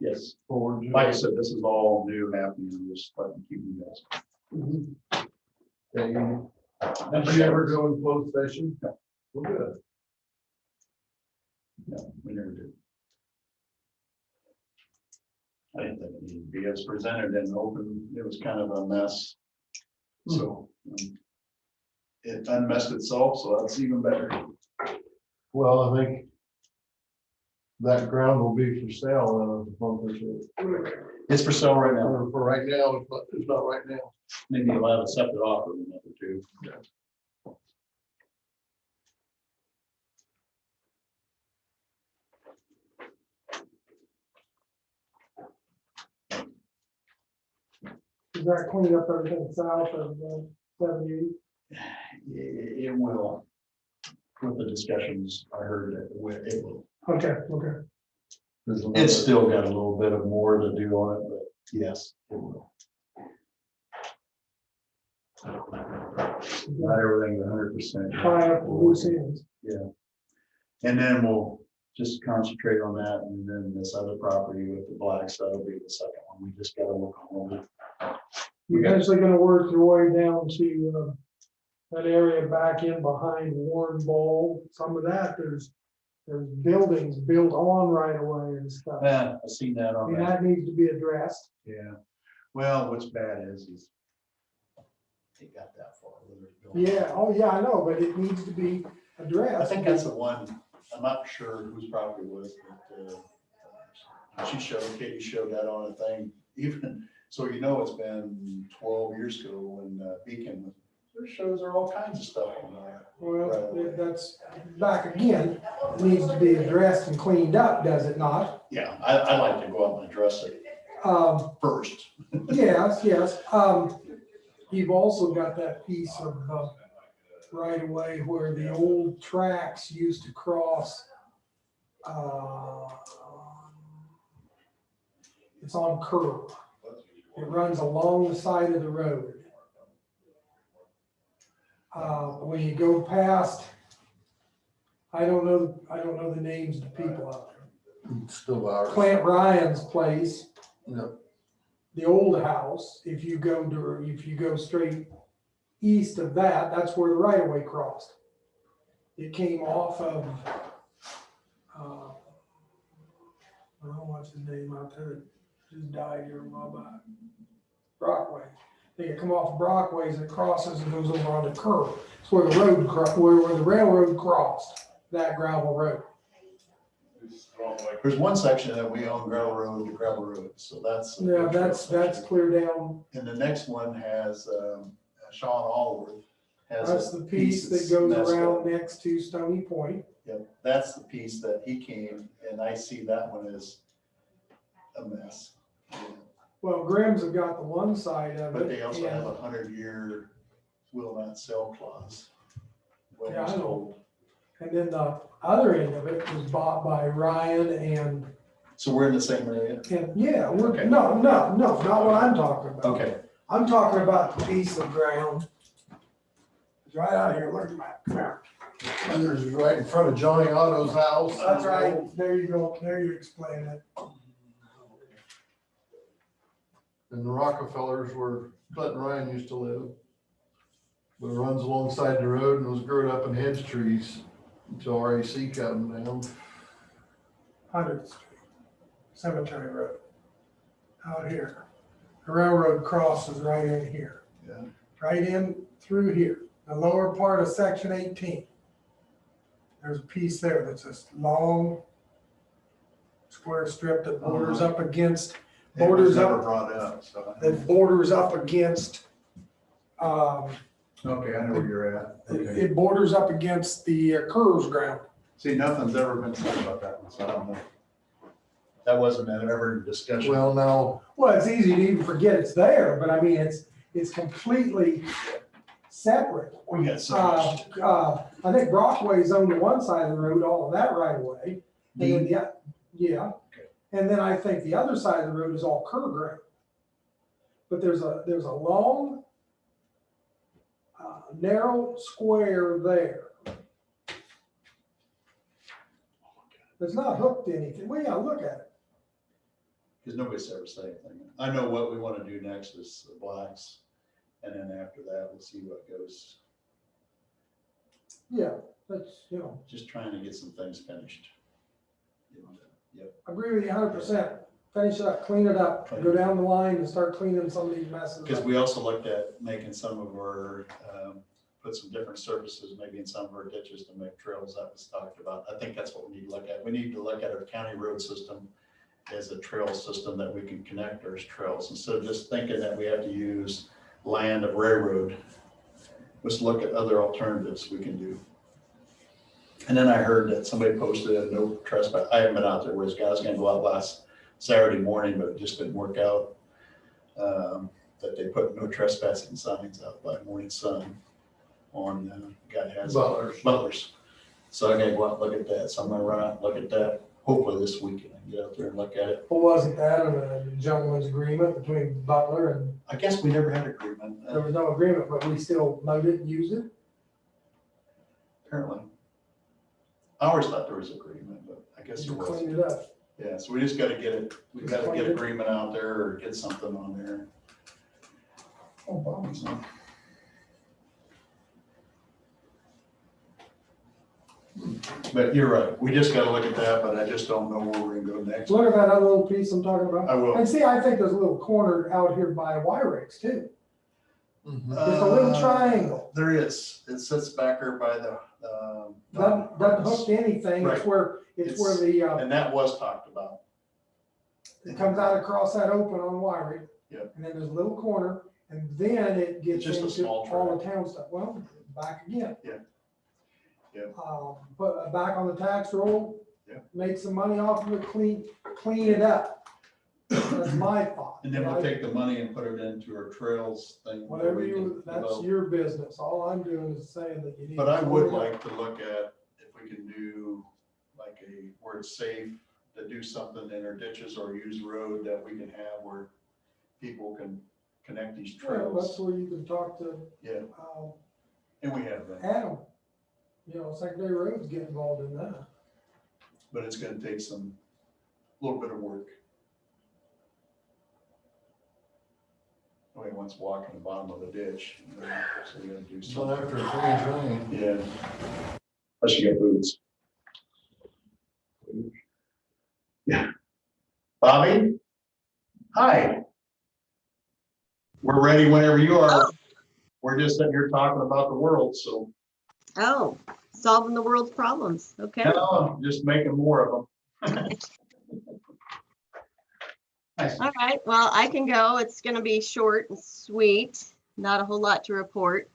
yes. forward. Like I said, this is all new happening, I'm just letting keep you guys. Okay. Did you ever go in closed session? No. Well, good. No, we never did. I didn't think it needed to be as presented and open. It was kind of a mess. So it unmessed itself, so that's even better. Well, I think that ground will be for sale in a month or two. It's for sale right now. For right now, it's not right now. Maybe you'll have a separate offer in a month or two. Does that clean up everything south of 78? It will. With the discussions I heard, it will. Okay, okay. It's still got a little bit of more to do on it, but yes, it will. Not everything 100%. Tie up the loose ends. And then we'll just concentrate on that, and then this other property with the blacks, that'll be the second one. We just gotta work on it. You're eventually gonna work your way down to that area back in behind Warren Bowl. Some of that, there's buildings built on right away and stuff. Yeah, I've seen that I on mean, that. that needs to be addressed. Yeah. Well, what's bad is they got that far. Yeah, oh yeah, I know, but it needs to be addressed. I think that's the one, I'm not sure whose property it was, but Katie showed that on a thing, even, so you know, it's been 12 years ago when Beacon, there shows there all kinds of stuff on there. Well, that's back again, it needs to be addressed and cleaned up, does it not? Yeah, I like to go out and address it first. Yes, yes. You've also got that piece of right away where the old tracks used to cross. It's on curve. It runs along the side of the road. When you go past, I don't know the names of the people out there. It's still ours. Clint Ryan's place. Yep. The old house, if you go straight east of that, that's where the right of way crossed. It came off of, I don't know what's his name out there, that just died here a while back. Brockway. They come off of Brockways and it crosses and goes over on the curve. It's where the road, where the railroad crossed, that gravel road. There's one section that we own gravel road, so that's. Yeah, that's clear down. And the next one has, Sean Allworth. has That's a the piece that that's goes messed up. around next to Stony Point. Yep, that's the piece that he came, and I see that one as a mess. Well, Grimm's have got the one side of it. But they also have and- 100-year will not sell clause. When Yeah, it's I know. told. And then the other end of it was bought by Ryan and So we're in the same area? yeah, Okay. no, not what I'm talking about. Okay, I'm talking about the piece of ground. It's right out here, look at the map, come here. And there's right in front of Johnny Otto's house. That's right, there you go, there you explain it. And the Rockefellers where Clint and Ryan used to live. But it runs alongside the road and was growing up in hedge trees until RAC cut them down. 100th Street, Cemetery Road, out here. The railroad crosses right in here. Yeah. Right in through here, the lower part of section 18. There's a piece there that's a long square strip that borders up against, it was borders never up, brought up, so. that borders up against, Okay, I know where you're at. Okay. it borders up against the Curves ground. See, nothing's ever been said about that one, so I don't know. That wasn't ever a discussion. Well, now, Well, it's easy to even forget it's there, but I mean, it's completely separate. We got so much. I think Brockway's on the one side of the road, all of that right away. And then yeah. Okay. And then I think the other side of the road is all curb ground. But there's a long, narrow square there. It's not hooked to anything. Well, yeah, look at it. Because nobody's ever said anything. I know what we want to do next is the blacks. And then after that, we'll see what goes. Yeah, that's, Just trying to get some things finished. Yep. I agree with you 100%. Finish it up, clean it up, go down the line and start cleaning some of these messes Because up. we also looked at making some of our, put some different surfaces, maybe in some of our ditches to make trails that was talked about. I think that's what we need to look at. We need to look at our county road system as a trail system that we can connect our trails, instead of just thinking that we have to use land of railroad. Let's look at other alternatives we can do. And then I heard that somebody posted a no trespass. I haven't been out there where this guy's gonna go out last Saturday morning, but it just didn't work out. That they put no trespassing signs out by morning sun on, God has Butlers. So I gotta go out and look at that. So I'm gonna run out and look at that, hopefully this weekend, and get out there and look at it. Well, wasn't that a gentleman's agreement between Butler and, I guess we never had agreement, there was no agreement, but we still mowed it and used it? apparently. I always thought there was agreement, but I guess You there was. cleaned it up. Yeah, so we just gotta get it, we Just gotta clean get it. agreement out there or get something on there. Oh, Bobby's on. But you're right, we just gotta look at that, but I just don't know where we're gonna go next. Look at that other little piece I'm talking about. I will. And see, I think there's a little corner out here by Y-Rex too. Mhm. Just a little triangle. There is, it sits back there by the. Doesn't hook to anything, it's Right. where, it's where the, And that was talked about. it comes out across that open on Y-Rex. Yep. And then there's a little corner, and then it gets Just a into small all the town stuff. Well, back again. Yeah. Yeah. Put it back on the tax roll. Yeah. Make some money off of it, clean it up. That's my thought. And then we'll take the money and put it into our trails thing. where Whatever we can you, that's develop. your business. All I'm doing is saying that you need. But I to would clean it up. like to look at if we can do like where it's safe to do something in our ditches or use road that we can have where people can connect these Well, that's trails. where you can talk to, Yeah, and we have that, Adam. You know, secondary roads get involved in that. but it's gonna take some, little bit of work. Nobody wants to walk in the bottom of the ditch, you know, so we gotta do So something. after a clean drain, Yeah. Unless you got boots. Yeah. Bobby? Hi. We're ready whenever you are. We're just sitting here talking about the world, so Oh, solving the world's problems. Okay. no, just making more of them. Nice. All right. Well, I can go. It's going to be short and sweet. Not a whole lot to report.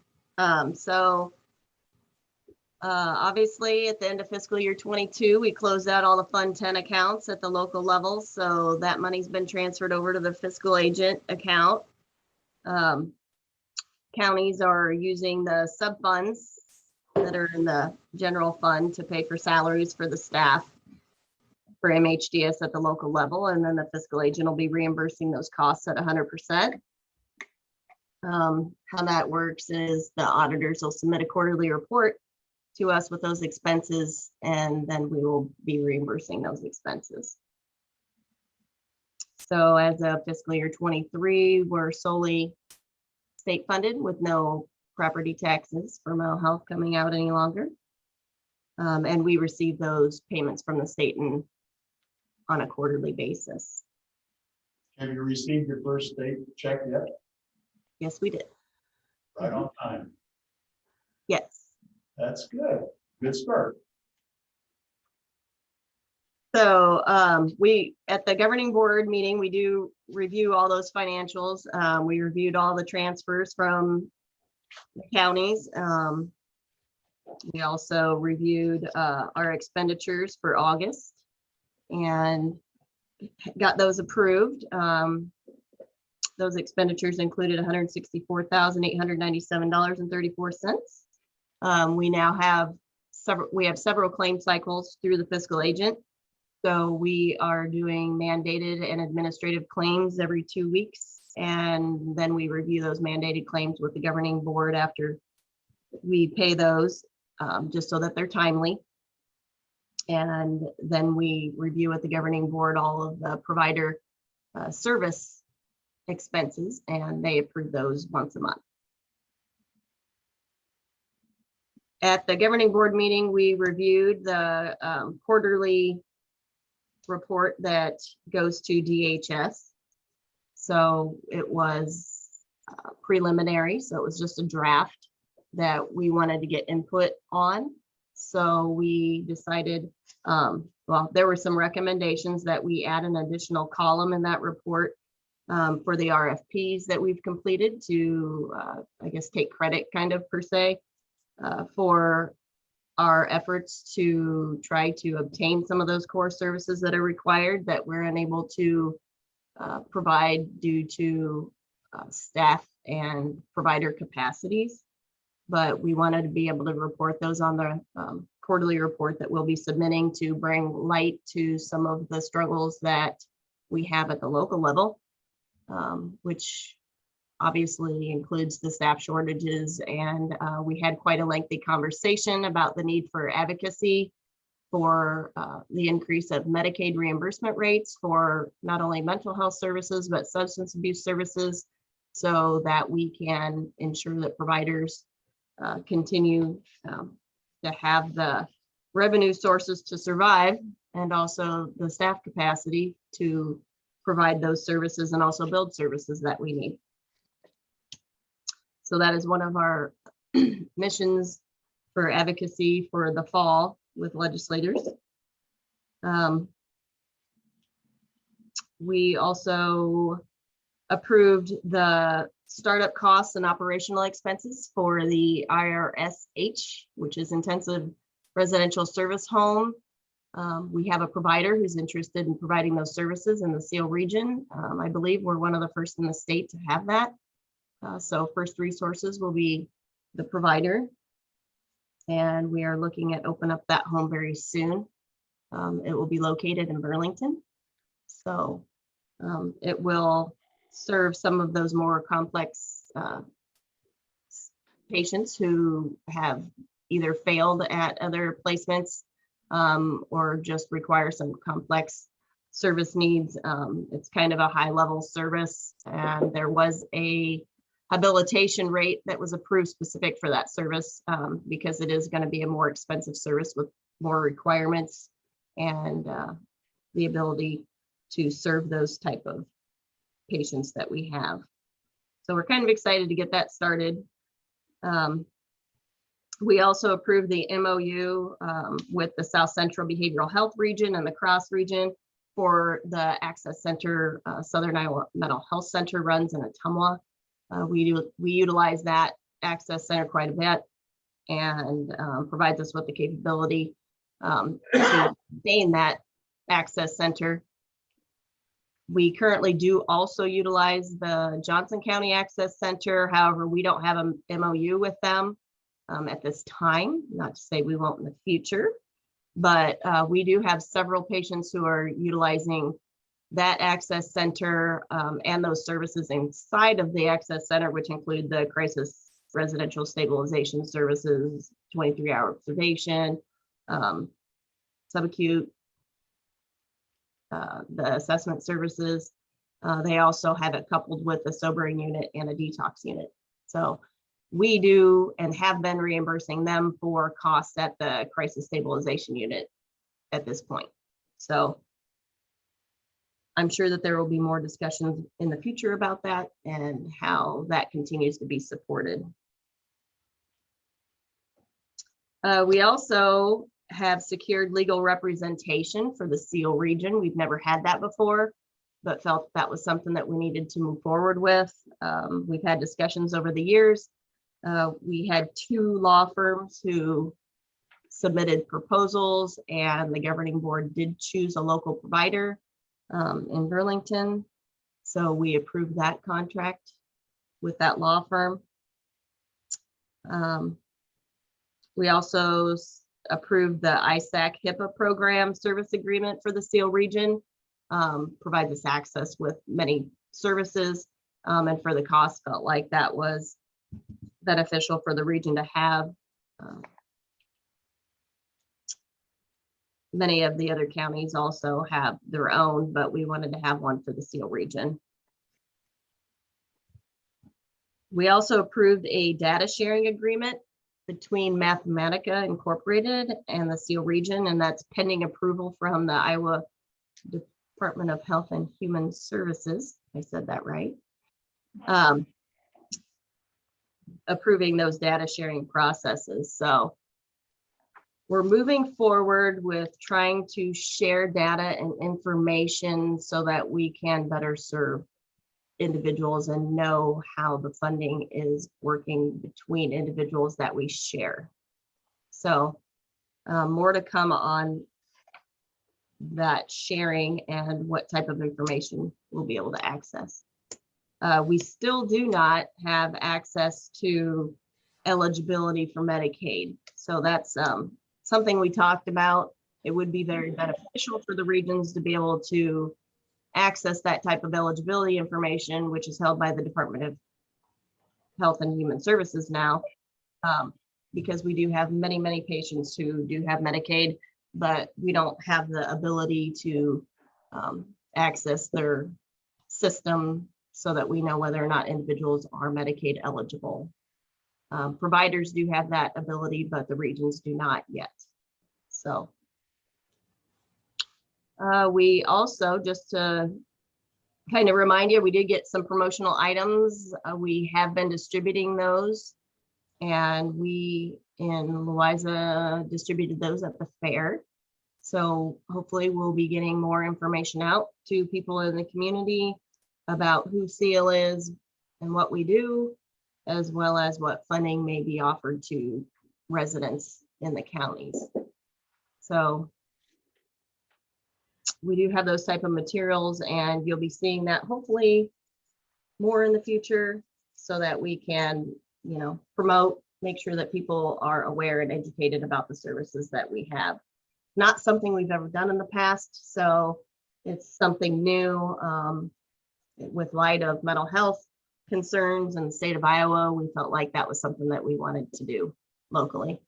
Obviously, at the end of fiscal year 22, we closed out all the Fund 10 accounts at the local level. So that money's been transferred over to the fiscal agent account. Counties are using the sub funds that are in the general fund to pay for salaries for the staff for MHDS at the local level, and then the fiscal agent will be reimbursing those costs at 100%. How that works is the auditors will submit a quarterly report to us with those expenses, and then we will be reimbursing those expenses. So as of fiscal year 23, we're solely state funded with no property taxes for mental health coming out any longer. And we receive those payments from the state and on a quarterly basis. Have you received your first state check yet? Yes, we did. Right on time. Yes. That's good. Good start. So we, at the governing board meeting, we do review all those financials. We reviewed all the transfers from the counties. We also reviewed our expenditures for August and got those approved. Those expenditures included $164,897.34. We now have several claim cycles through the fiscal agent. So we are doing mandated and administrative claims every 2 weeks. And then we review those mandated claims with the governing board after we pay those, just so that they're timely. And then we review with the governing board all of the provider service expenses, and they approve those once a month. At the governing board meeting, we reviewed the quarterly report that goes to DHS. So it was preliminary, so it was just a draft. that we wanted to get input on. So we decided, well, there were some recommendations that we add an additional column in that report for the RFPs that we've completed to, I guess, take credit kind of per se for our efforts to try to obtain some of those core services that are required that we're unable to provide due to staff and provider capacities. But we wanted to be able to report those on the quarterly report that we'll be submitting to bring light to some of the struggles that we have at the local level, which obviously includes the staff shortages. And we had quite a lengthy conversation about the need for advocacy for the increase of Medicaid reimbursement rates for not only mental health services, but substance abuse services, so that we can ensure that providers continue to have the revenue sources to survive, and also the staff capacity to provide those services and also build services that we need. So that is one of our missions for advocacy for the fall with legislators. We also approved the startup costs and operational expenses for the IRSH, which is Intensive Residential Service Home. We have a provider who's interested in providing those services in the Seal region. I believe we're one of the first in the state to have that. So First Resources will be the provider. And we are looking at open up that home very soon. It will be located in Burlington. So it will serve some of those more complex patients who have either failed at other placements or just require some complex service needs. It's kind of a high level service, and there was a habilitation rate that was approved specific for that service because it is going to be a more expensive service with more requirements and the ability to serve those type of patients that we have. So we're kind of excited to get that started. We also approved the MOU with the South Central Behavioral Health Region and the Cross Region for the Access Center. Southern Iowa Mental Health Center runs in Ottumwa. We utilize that Access Center quite a bit, and provides us with the capability to sustain that Access Center. We currently do also utilize the Johnson County Access Center. However, we don't have an MOU with them at this time, not to say we won't in the future, but we do have several patients who are utilizing that Access Center and those services inside of the Access Center, which include the crisis residential stabilization services, 23-hour observation, subacute, the assessment services. They also have it coupled with a sobering unit and a detox unit. So we do and have been reimbursing them for costs at the crisis stabilization unit at this point. So I'm sure that there will be more discussions in the future about that and how that continues to be supported. We also have secured legal representation for the Seal region. We've never had that before, but felt that was something that we needed to move forward with. We've had discussions over the years. We had 2 law firms who submitted proposals, and the governing board did choose a local provider in Burlington. So we approved that contract with that law firm. We also approved the ISAC HIPAA program service agreement for the Seal region. Provides us access with many services, and for the cost, felt like that was beneficial for the region to have. Many of the other counties also have their own, but we wanted to have one for the Seal region. We also approved a data sharing agreement between Mathematica Incorporated and the Seal region, and that's pending approval from the Iowa Department of Health and Human Services. I said that right. approving those data sharing processes. So we're moving forward with trying to share data and information so that we can better serve individuals and know how the funding is working between individuals that we share. So more to come on that sharing and what type of information we'll be able to access. We still do not have access to eligibility for Medicaid. So that's something we talked about. It would be very beneficial for the regions to be able to access that type of eligibility information, which is held by the Department of Health and Human Services now, because we do have many, many patients who do have Medicaid, but we don't have the ability to access their system so that we know whether or not individuals are Medicaid eligible. Providers do have that ability, but the regions do not yet. So we also, just to kind of remind you, we did get some promotional items. We have been distributing those, and we in Louisa distributed those at the fair. So hopefully we'll be getting more information out to people in the community about who SEAL is and what we do, as well as what funding may be offered to residents in the counties. So we do have those type of materials, and you'll be seeing that hopefully more in the future so that we can, you know, promote, make sure that people are aware and educated about the services that we have. Not something we've ever done in the past, so it's something new. With light of mental health concerns in the state of Iowa, we felt like that was something that we wanted to do locally.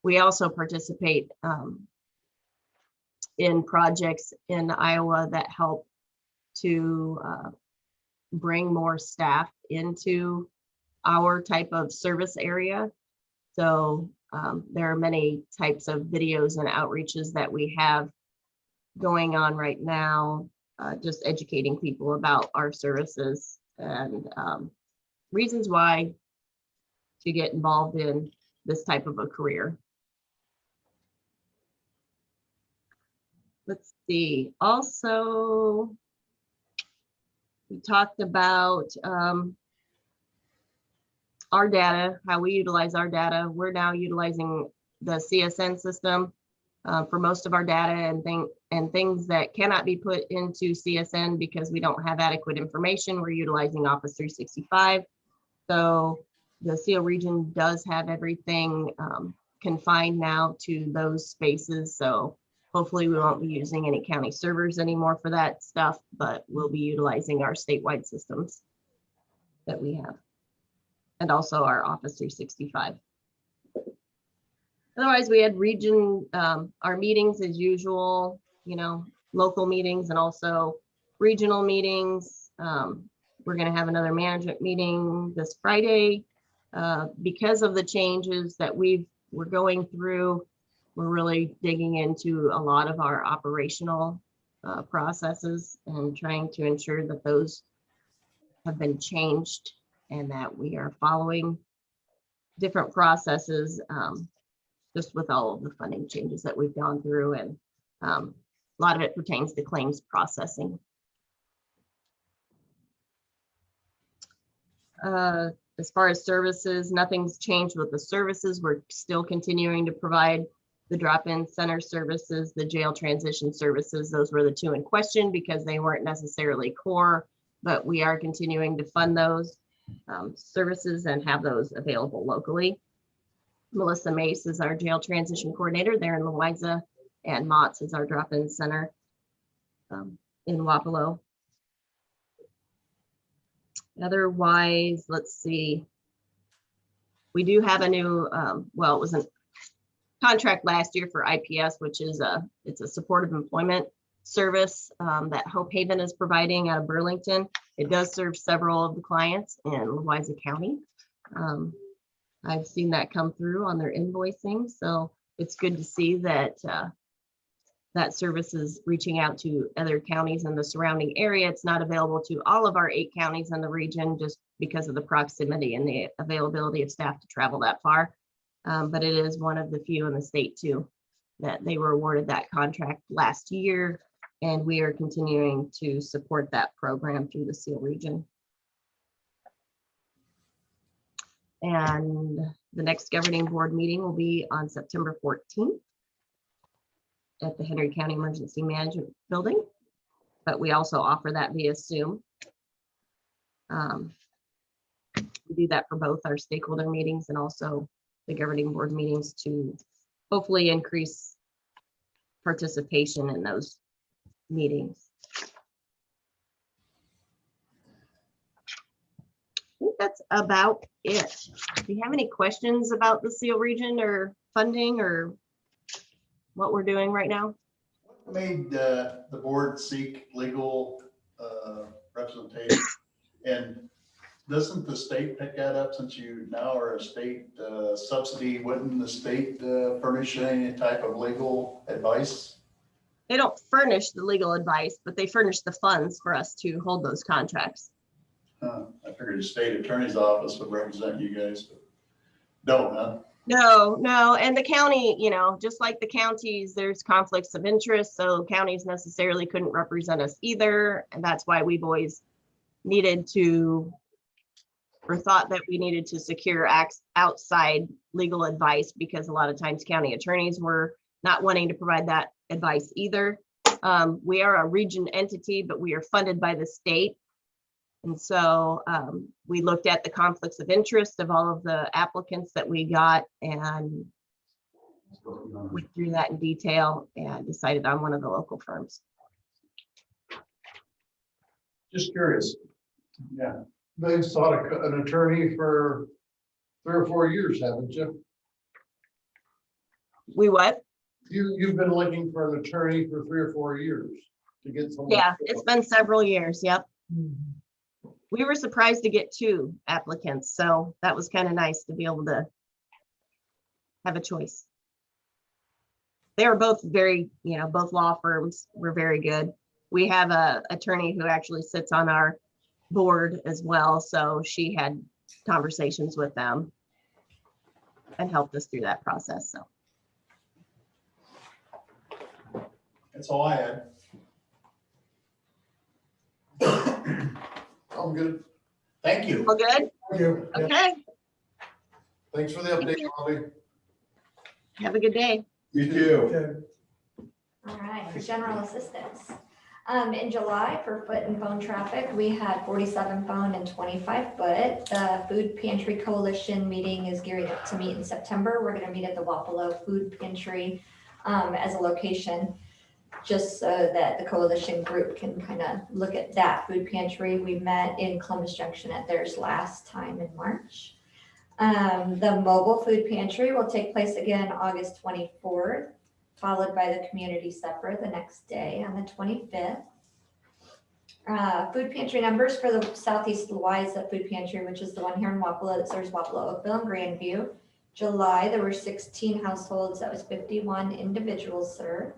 We also participate in projects in Iowa that help to bring more staff into our type of service area. So there are many types of videos and outreaches that we have going on right now, just educating people about our services and reasons why to get involved in this type of a career. Let's see, also, we talked about our data, how we utilize our data. We're now utilizing the CSN system for most of our data and things that cannot be put into CSN because we don't have adequate information. We're utilizing Office 365. So the SEAL region does have everything confined now to those spaces. So hopefully we won't be using any county servers anymore for that stuff, but we'll be utilizing our statewide systems that we have, and also our Office 365. Otherwise, we had region, our meetings as usual, you know, local meetings and also regional meetings. We're going to have another management meeting this Friday. Because of the changes that we're going through, we're really digging into a lot of our operational processes and trying to ensure that those have been changed and that we are following different processes just with all of the funding changes that we've gone through. And a lot of it pertains to claims processing. As far as services, nothing's changed with the services. We're still continuing to provide the drop-in center services, the jail transition services. Those were the two in question because they weren't necessarily core, but we are continuing to fund those services and have those available locally. Melissa Mace is our jail transition coordinator there in Louisa, and Motts is our drop-in center in Wapello. Otherwise, let's see. We do have a new, well, it was a contract last year for IPS, which is it's a supportive employment service that Hope Haven is providing out of Burlington. It does serve several of the clients in Louisa County. I've seen that come through on their invoicing, so it's good to see that that service is reaching out to other counties in the surrounding area. It's not available to all of our 8 counties in the region just because of the proximity and the availability of staff to travel that far. But it is one of the few in the state too, that they were awarded that contract last year. And we are continuing to support that program through the SEAL region. And the next governing board meeting will be on September 14th at the Henry County Emergency Management Building, but we also offer that via Zoom. We do that for both our stakeholder meetings and also the governing board meetings to hopefully increase participation in those meetings. I think that's about it. Do you have any questions about the SEAL region or funding or what we're doing right now? What made the board seek legal representation? And doesn't the state pick that up since you now are a state subsidy? Wouldn't the state furnish any type of legal advice? They don't furnish the legal advice, but they furnish the funds for us to hold those contracts. I figured the state attorney's office would represent you guys, but don't, huh? No, and the county, you know, just like the counties, there's conflicts of interest, so counties necessarily couldn't represent us either, and that's why we've always needed to, or thought that we needed to secure outside legal advice, because a lot of times county attorneys were not wanting to provide that advice either. We are a region entity, but we are funded by the state. And so we looked at the conflicts of interest of all of the applicants that we got and went through that in detail and decided on one of the local firms. Just curious. Yeah. They've sought an attorney for 3 or 4 years, haven't you? We what? You've been looking for an attorney for 3 or 4 years to get someone. Yeah, it's been several years. Yep. We were surprised to get 2 applicants, so that was kind of nice to be able to have a choice. They were both very, you know, both law firms were very good. We have a attorney who actually sits on our board as well, so she had conversations with them and helped us through that process. So That's all I had. I'm good. Thank you. all good. Thank you. Okay. Thanks for the update, Bobby. Have a good day. You too. Okay. All right, for general assistance. In July for foot and phone traffic, we had 47 phone and 25 foot. The Food Pantry Coalition meeting is gearing up to meet in September. We're going to meet at the Wapello Food Pantry as a location, just so that the coalition group can kind of look at that food pantry. We met in Columbus Junction at theirs last time in March. The mobile food pantry will take place again August 24th, followed by the community supper the next day on the 25th. Food pantry numbers for the Southeast Louisa Food Pantry, which is the one here in Wapello that serves Wapello, Oakville, and Grandview. July, there were 16 households. That was 51 individuals served.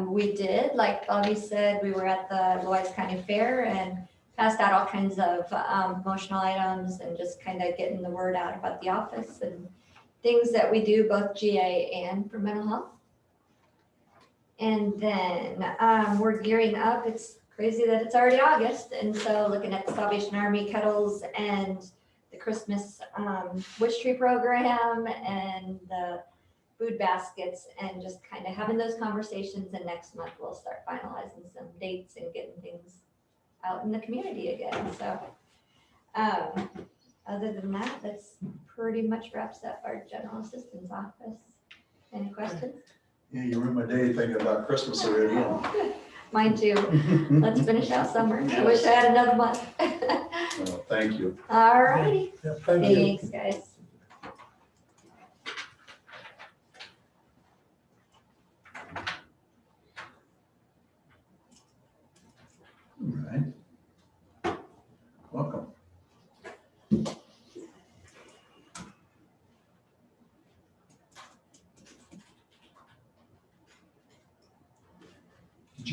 We did, like Bobby said, we were at the Louisa County Fair and passed out all kinds of promotional items and just kind of getting the word out about the office and things that we do, both GA and for mental health. And then we're gearing up. It's crazy that it's already August. And so looking at the Salvation Army kettles and the Christmas wish tree program and the food baskets and just kind of having those conversations. And next month we'll start finalizing some dates and getting things out in the community again. So other than that, that's pretty much wraps up our general assistance office. Any questions? Yeah, you ruined my day thinking about Christmas already. Mine too. Let's finish out summer. I wish I had another month. Well, thank you. All righty. Yeah, thank you. Thanks, guys. All right. Welcome.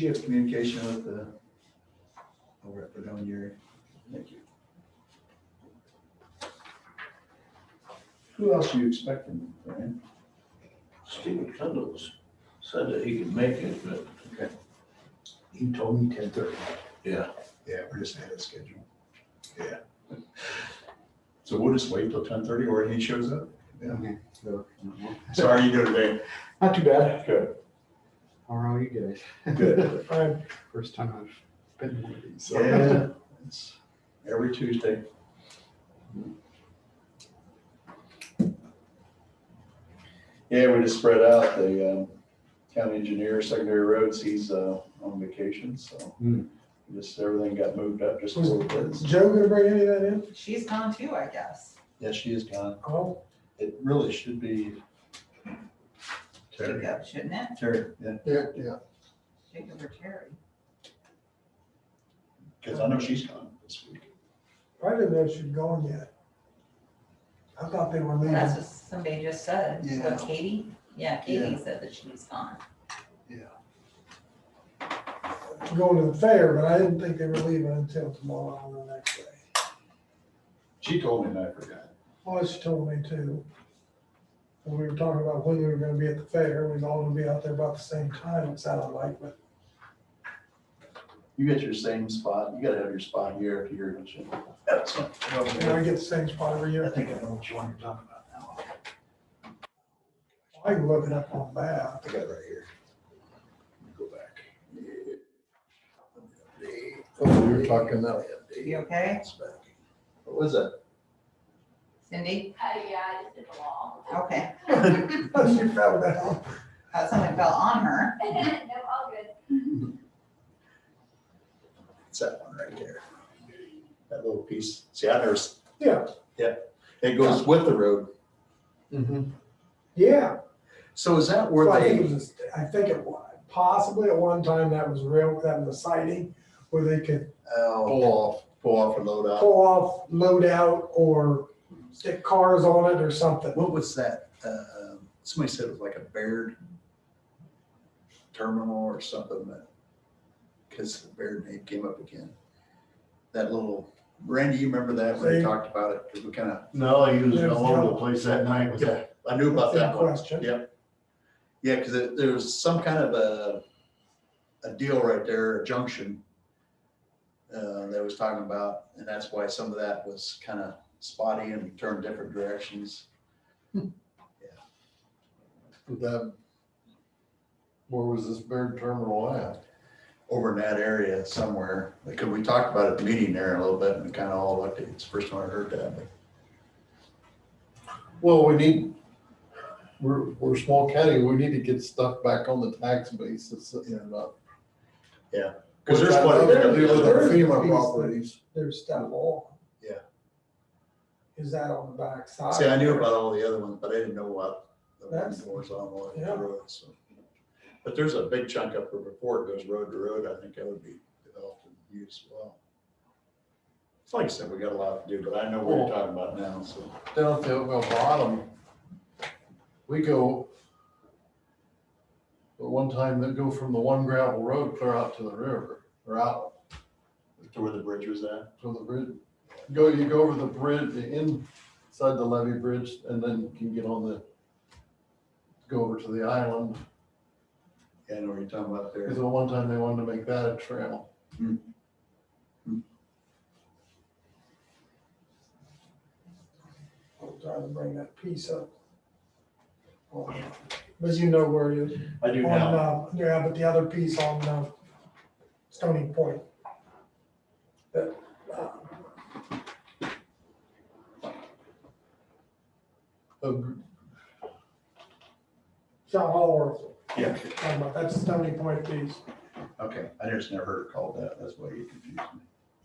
you have communication with the, over at Fredonia? Thank you. Who else are you expecting, Brian? Stephen Kendall's said that he could make it, but Okay. he told me 10:30. Yeah. Yeah, we're just ahead of schedule. Yeah. So we'll just wait till 10:30 or he shows up? Yeah. So how are you doing today? Not too bad. Good. How are you guys? Good. First time I've been to one of these. Yeah, it's every Tuesday. Yeah, we just spread out. The county engineer, secondary roads, he's on vacation, so Hmm. just everything got moved up just a little bit. Is Joe gonna bring any of that in? She's gone too, I guess. Yeah, she is gone. Oh, It really should be Terry. Jacob, shouldn't it? Terry, yeah, Yeah. Jacob or Terry. because I know she's gone this week. I didn't know she'd gone yet. I thought they were leaving. That's what somebody just said. Yeah. What, Katie? Yeah, Katie said that she was gone. Going to the fair, but I didn't think they were leaving until tomorrow or the next day. She told me and I forgot. Oh, she told me too. And we were talking about when we were gonna be at the fair, we was all gonna be out there about the same time, it sounded like, but You get your same spot. You gotta have your spot year after year, don't you? That's you know, I get the same spot every I year. think I know what you want to talk about now. I can look it up on that. I got it right here. Go back. Oh, we were talking that. You okay? What was that? Cindy? Yeah, I just did the wall. Okay. She fell down. Something fell on her. No, all good. It's that one right there. That little piece. See, I never, Yeah, it goes with the road. Mhm. yeah. So is that So where I think it they, was, I think it was, possibly at one time that was that was a sighting where they could pull off or load out? pull off, load out, or stick cars on it or something. What was that? Somebody said it was like a Baird terminal or something that, because the Baird name came up again. That little, Randy, you remember that when we See? talked about it? Because we kind of, No, he was There's all over the no- place that night with that. I knew about That's that in one. question. Yep. Yeah, because there was some kind of a deal right there, a junction that was talking about, and that's why some of that was kind of spotty and turned different directions. That, where was this Baird terminal at? Over in that area somewhere, because we talked about it at the meeting there a little bit, and we kind of all looked at it. It's the first time I heard that, but Well, we're a small county, we need to get stuff back on the tax basis and not. yeah. Because there's quite a With bit our of it. FEMA properties. There's stuff on. Yeah. Is that on the back side? See, I knew about all the other ones, but I didn't know about the one That's- horizontal yeah. road, so. But there's a big chunk up there before it goes road to road. I think that would be developed and used well. It's like I said, we got a lot to do, but I know what you're talking about now, so. Down at the Oakville bottom, we go, at one time, they go from the one gravel road clear out to the river, or out To where the bridge was at. to the bridge. You go over the bridge, the inside the levee bridge, and then you can get on go over to the island. Yeah, I know what you're talking about there. Because at one time they wanted to make that a trail. I'm trying to bring that piece up. But you know where it is. I do On, now. yeah, but the other piece on, Stony Point. That, South Hall, Yeah, talking about, that's the Stony Point piece. okay. I just never heard it called that. That's why you confused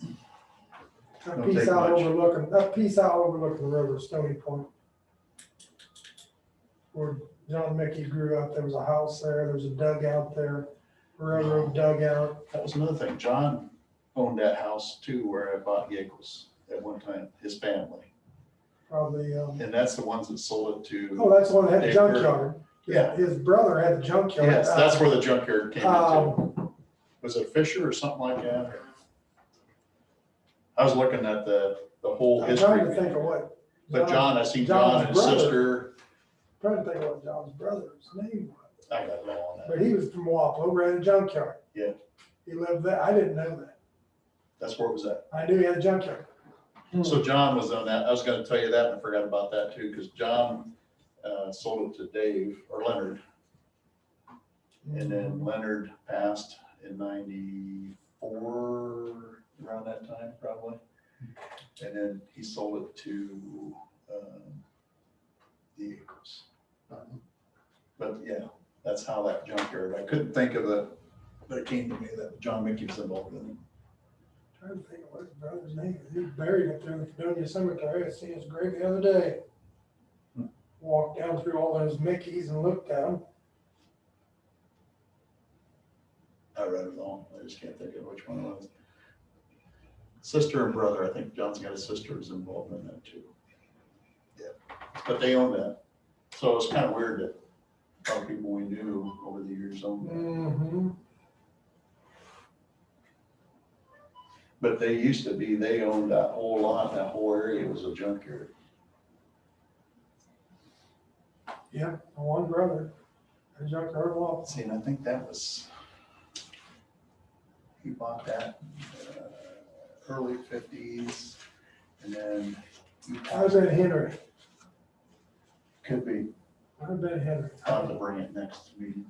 me. That Don't piece take out much. overlooking the river, Stony Point. Where John Mickey grew up, there was a house there, there's a dugout there, railroad dugout. That was another thing. John owned that house too, where I bought Giggles at one time, his family. Probably, And that's the ones that sold it to. oh, that's the one that had the Dave Burke. junkyard. Yeah. His brother had the junkyard. Yes, that's where the junkyard came into. Was it Fisher or something like that? I was looking at the whole I'm trying to history. think of what. But John, I seen John and his John's brother- sister. Trying to think of what John's brother's name was, I got it all on that. but he was from Wapello, ran a junkyard. Yeah. He lived there, I didn't know that, That's where it was at. I knew he had a junkyard. So John was on that. I was gonna tell you that and I forgot about that too, because John sold it to Dave or Leonard. And then Leonard passed in 94, around that time probably. And then he sold it to the Eagles. But yeah, that's how that junkyard, I couldn't think of it, but it came to me that John Mickey was involved in it. Trying to think of what his brother's name is, he's buried up there in the Fredonia Cemetery, I seen his grave the other day. Walked down through all those Mickeys and looked at them. I read it all, I just can't think of which one it was. Sister and brother, I think John's got a sister who's involved in that too. Yeah, but they own that, so it's kind of weird that a lot of people we knew over the years owned that. Mm-hmm. But they used to be, they owned that whole lot, that whole area was a junkyard. Yeah, one brother, a junkyard lot. See, and I think that was, he bought that early 50s, and then he I was at Henry, could be, I've been Henry. I'll have to bring it next meeting.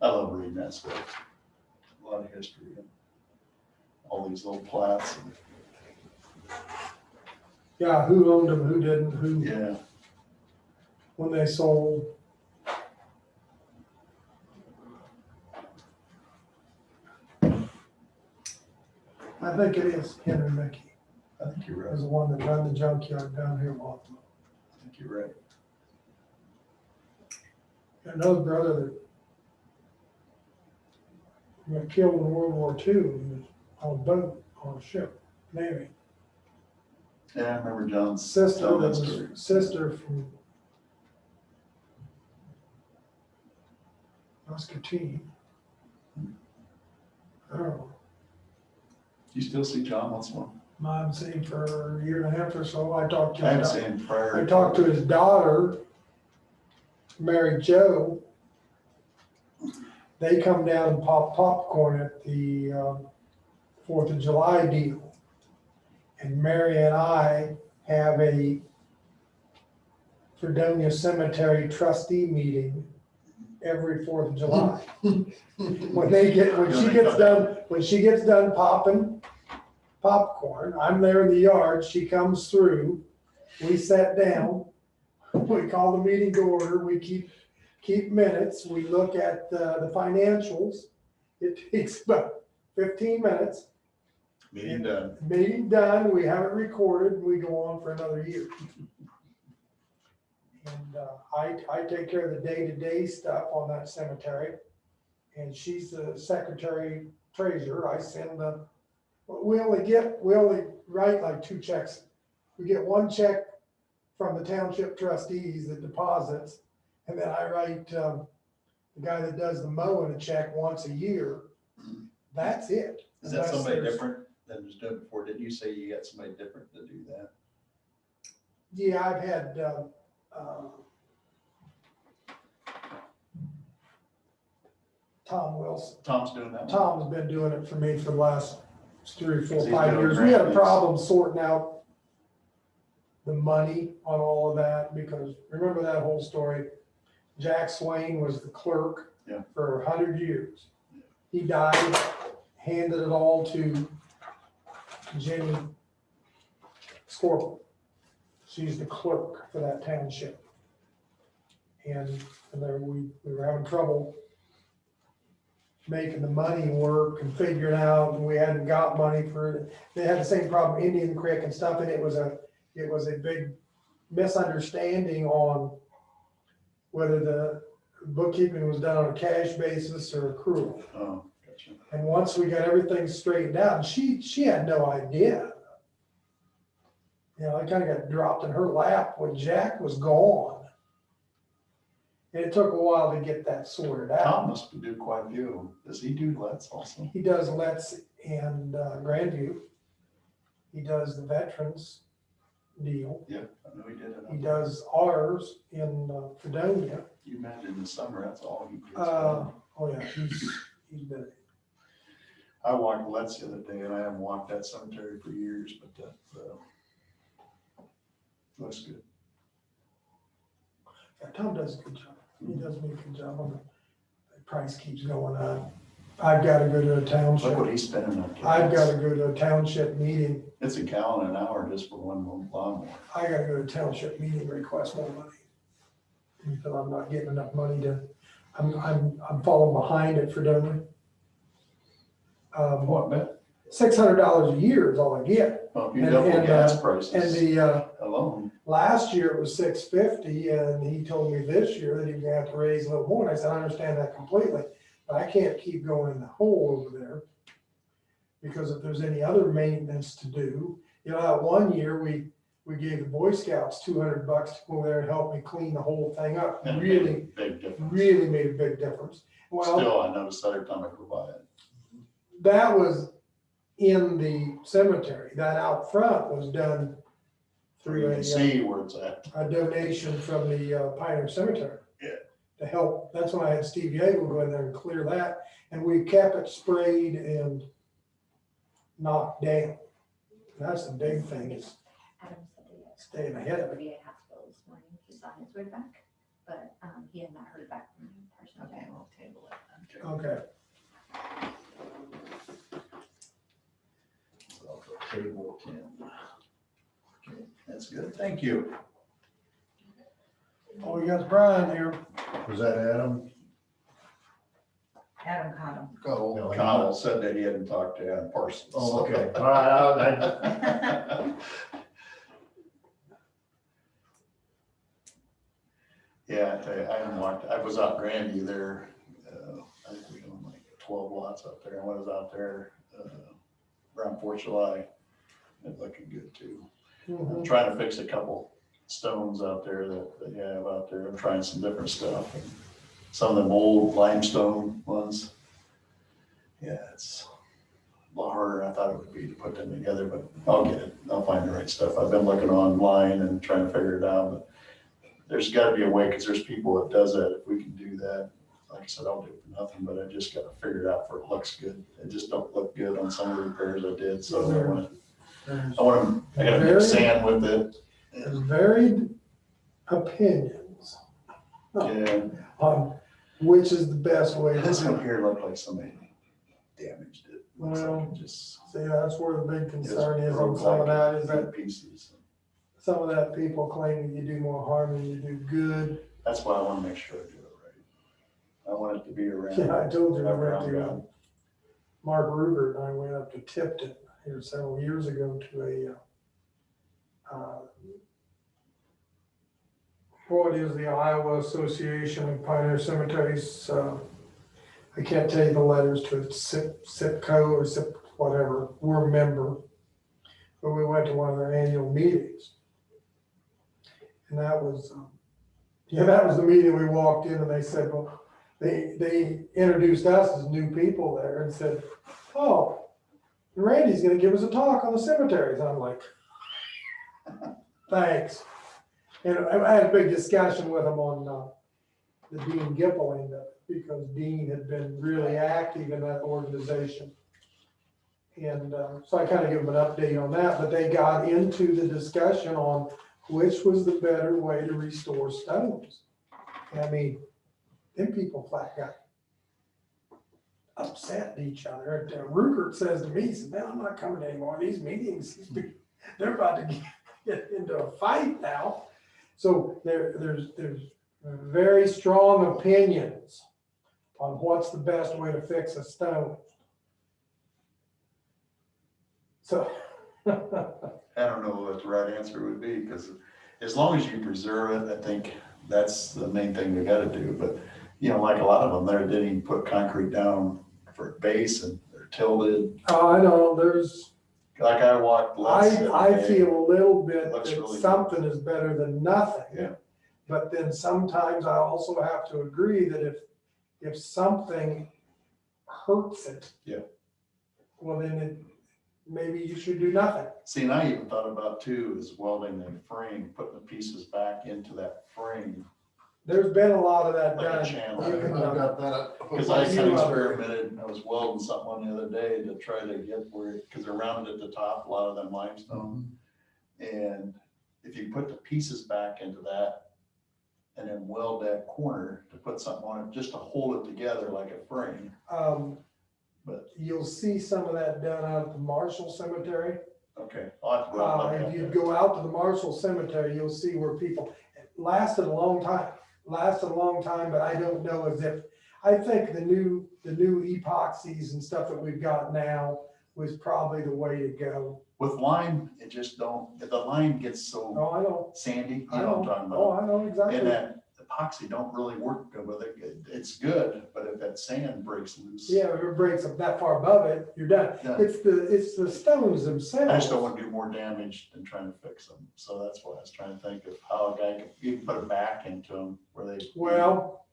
I love reading that stuff. A lot of history and all these little plats. Yeah, who owned them, who didn't, who, Yeah, when they sold. I think it is Henry Mickey, I think you're right. was the one that ran the junkyard down here in Wapello. I think you're right. Another brother that got killed in World War II, he was on a boat, on a ship, Navy. Yeah, I remember John's. Sister, telling that that was story. sister from Muscatine. I don't know, You still see John once in a while? mom seen him for a year and a half or so, I talked to I haven't his, seen him prior. I talked to his daughter, Mary Jo. They come down and pop popcorn at the 4th of July deal. And Mary and I have a Fredonia Cemetery trustee meeting every 4th of July. When she gets done popping popcorn, I'm there in the yard, she comes through, we sat down, we call the meeting to order, we keep minutes, we look at the financials. It takes about 15 minutes. Meeting done. Meeting done, we have it recorded, and we go on for another year. And I take care of the day-to-day stuff on that cemetery. And she's the secretary treasurer. I send we only write like 2 checks. We get 1 check from the township trustees that deposits. And then I write the guy that does the mowing a check once a year. That's it. Is that Unless somebody there's- different than was doing before? Didn't you say you got somebody different to do that? Yeah, I've had, Tom Wilson. Tom's doing that one? Tom's been doing it for me for the last 3, 4, So he's 5 doing years. We had a grants. problem sorting out the money on all of that, because remember that whole story? Jack Swain was the clerk Yeah. for 100 years. He died, handed it all to Jenny Scorpion. She's the clerk for that township. And there we were having trouble making the money work and figuring out, and we hadn't got money for it. They had the same problem, Indian Creek and stuff, and it was a big misunderstanding on whether the bookkeeping was done on a cash basis or accrual. Oh, gotcha. And once we got everything straightened out, and she had no idea. You know, I kind of got dropped in her lap when Jack was gone. And it took a while to get that sorted out. Tom must do quite a few. Does he do lets also? He does Let's and Grandview. He does the veterans deal. Yeah, I know he did it. He does ours in Fredonia. You imagine in the summer, that's all he gets. Oh yeah, he's been, I walked Let's the other day and I haven't walked that cemetery for years, but that, looks good. yeah, Tom does a good job. He does me a good job on it. The price keeps going up. I've got to go to a Look what township. he's spending on. I've got to go to a township meeting. It's a gallon an hour just for one lawnmower. I got to go to a township meeting and request more money. Because I'm not getting enough money to, I'm falling behind at Fredonia. What, man? $600 a year is all I get. Well, if you And- double and, gas And prices the, alone, last year it was $650, and he told me this year that he's gonna have to raise a little more, and I said, I understand that completely, but I can't keep going in the hole over there. Because if there's any other maintenance to do, you know, that one year we gave the Boy Scouts $200 to go over there and help me clean the whole thing up. that made Really, a big difference. really made a big difference. Well, Still, I noticed every time I go by it. that was in the cemetery. That out front was done You through can see where it's at. a donation from the Pioneer Cemetery. Yeah. To help, that's when I had Steve Yeagle go in there and clear that, and we kept it sprayed and knocked down. That's the big thing, is Adam said that staying ahead of it. he had hospital this morning, he's on his way back, but, he had not heard back from the person. Okay, we'll table it then. Okay, So, table 10. Okay, that's good, thank you. oh, we got Brian here. Was that Adam? Adam caught him. No, Connell said that he hadn't talked to Adam Parsons. Oh, okay. All right, Yeah, I tell you, I haven't walked, I was out Grandy there, I think we own like 12 lots up there, and when I was out there, around 4th of July, it's looking good too. I'm trying to fix a couple stones out there that they have out there, I'm trying some different stuff. And some of them old limestone ones. Yeah, it's a lot harder than I thought it would be to put them together, but I'll get it, I'll find the right stuff. I've been looking online and trying to figure it out, but there's gotta be a way, because there's people that does that. If we can do that, like I said, I'll do it for nothing, but I just gotta figure it out for it looks good. It just don't look good on some of the repairs I did, so I gotta mix sand with it. There's varied opinions Yeah, on which is the best way this to. one here looked like somebody damaged it. Looks like Well, it just. See, that's where the big it was concern is on broke some of like that, is in that pieces. some of that people claim that you do more harm than you do good. That's why I wanna make sure I do it right. I want it to be around. Yeah, I told you, I went around to, ground. Mark Ruger and I went up to Tipton here several years ago to what is the Iowa Association of Pioneer Cemeteries, I can't tell you the letters to it, SIPCO or SIP, whatever, we're a member. But we went to one of their annual meetings. And that was, that was the meeting. We walked in and they said, well, they introduced us as new people there and said, oh, Randy's gonna give us a talk on the cemeteries. I'm like, thanks. And I had a big discussion with him on the Dean Gipple end of it, because Dean had been really active in that organization. And so I kind of give them an update on that, but they got into the discussion on which was the better way to restore stones. And I mean, them people flat got upset at each other. Rupert says to me, he said, man, I'm not coming to any more of these meetings. They're about to get into a fight now. So there's very strong opinions on what's the best way to fix a stone. So. I don't know what the right answer would be, because as long as you preserve it, I think that's the main thing we gotta do. But, you know, like a lot of them, they didn't even put concrete down for a base and they're tilted. Oh, I know, there's, Like I walked. I feel a little bit Looks that really good. something is better than nothing. Yeah. But then sometimes I also have to agree that if something hurts it. Yeah. Well, then maybe you should do nothing. See, and I even thought about too, is welding the frame, putting the pieces back into that frame, There's been a lot of that like a done. channel. You I've can, got that. Because I kind of experimented, I was welding something on the other day to try to get where, because they're rounded at the top, a lot of them limestone. And if you put the pieces back into that and then weld that corner to put something on it, just to hold it together like a frame. But, you'll see some of that done out at the Marshall Cemetery. okay, I'll have to go out and look If at you that. go out to the Marshall Cemetery, you'll see where people, it lasted a long time, but I don't know as if, I think the new epoxies and stuff that we've got now was probably the way to go. With lime, it just don't, if the lime gets so Oh, I know, sandy, you I know what I'm know, talking oh, about? I know exactly. And that epoxy don't really work good with it. It's good, but if that sand breaks loose. Yeah, if it breaks up that far above it, you're done. Yeah. It's the stones themselves. I just don't want to do more damage than trying to fix them. So that's why I was trying to think of how a guy could, you can put it back into them where they. Well,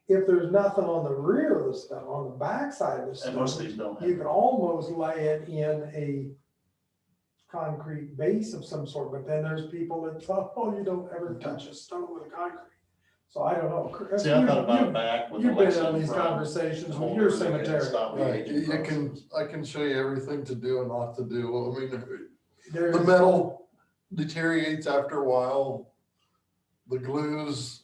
if there's nothing on the rear of the stone, on the back side of the And stone, most of these don't you have. can almost lay it in a concrete base of some sort, but then there's people that thought, oh, you don't ever touch a stone with a concrete. So I don't know. Chris, See, I thought about it back with the You've been Alexa on in these front. conversations with Hold your everything and cemetery. stop the Right, aging process. I can show you everything to do and not to do. I mean, the There's, metal deteriorates after a while. The glues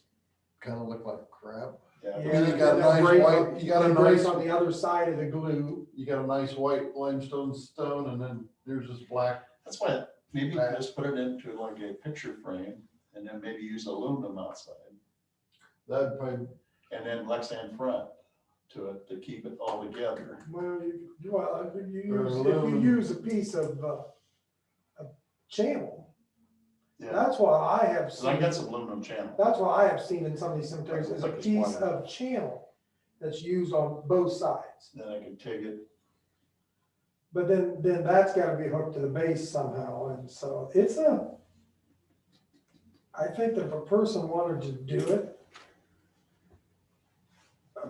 kind of look like crap. Yeah. yeah, You got a they'll nice break white- on- you got a they break nice- on the other side of the glue. You got a nice white limestone stone and then there's this black. That's why maybe you could just put it into like a picture frame and then maybe use aluminum outside. That'd probably, And then Lexan front to it to keep it all together. Well, if you aluminum. use a piece of channel, Yeah, that's what I have so I seen. got some aluminum channel. That's what I have seen in some of these cemeteries, is a Like a piece splitter. of channel that's used on both sides. Then I can take it. But then that's gotta be hooked to the base somehow, and so I think that if a person wanted to do it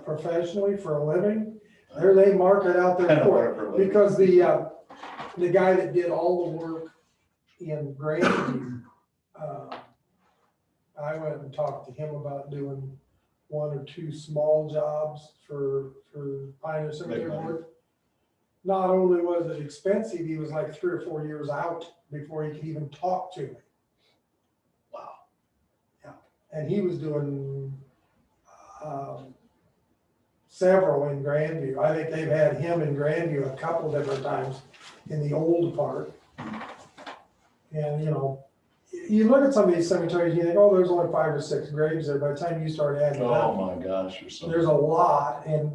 professionally for a living, there's a market out I there know for what it. for a living. Because the guy that did all the work in Grandview, I went and talked to him about doing one or two small jobs for Pioneer Cemetery money. Board. Not only was it expensive, he was like 3 or 4 years out before he could even talk to me. Wow. Yeah, and he was doing several in Grandview. I think they've had him in Grandview a couple different times in the old part. And, you know, you look at some of these cemeteries, you think, oh, there's only 5 or 6 graves there. By the time you start adding it Oh up, my gosh, you're so. there's a lot, and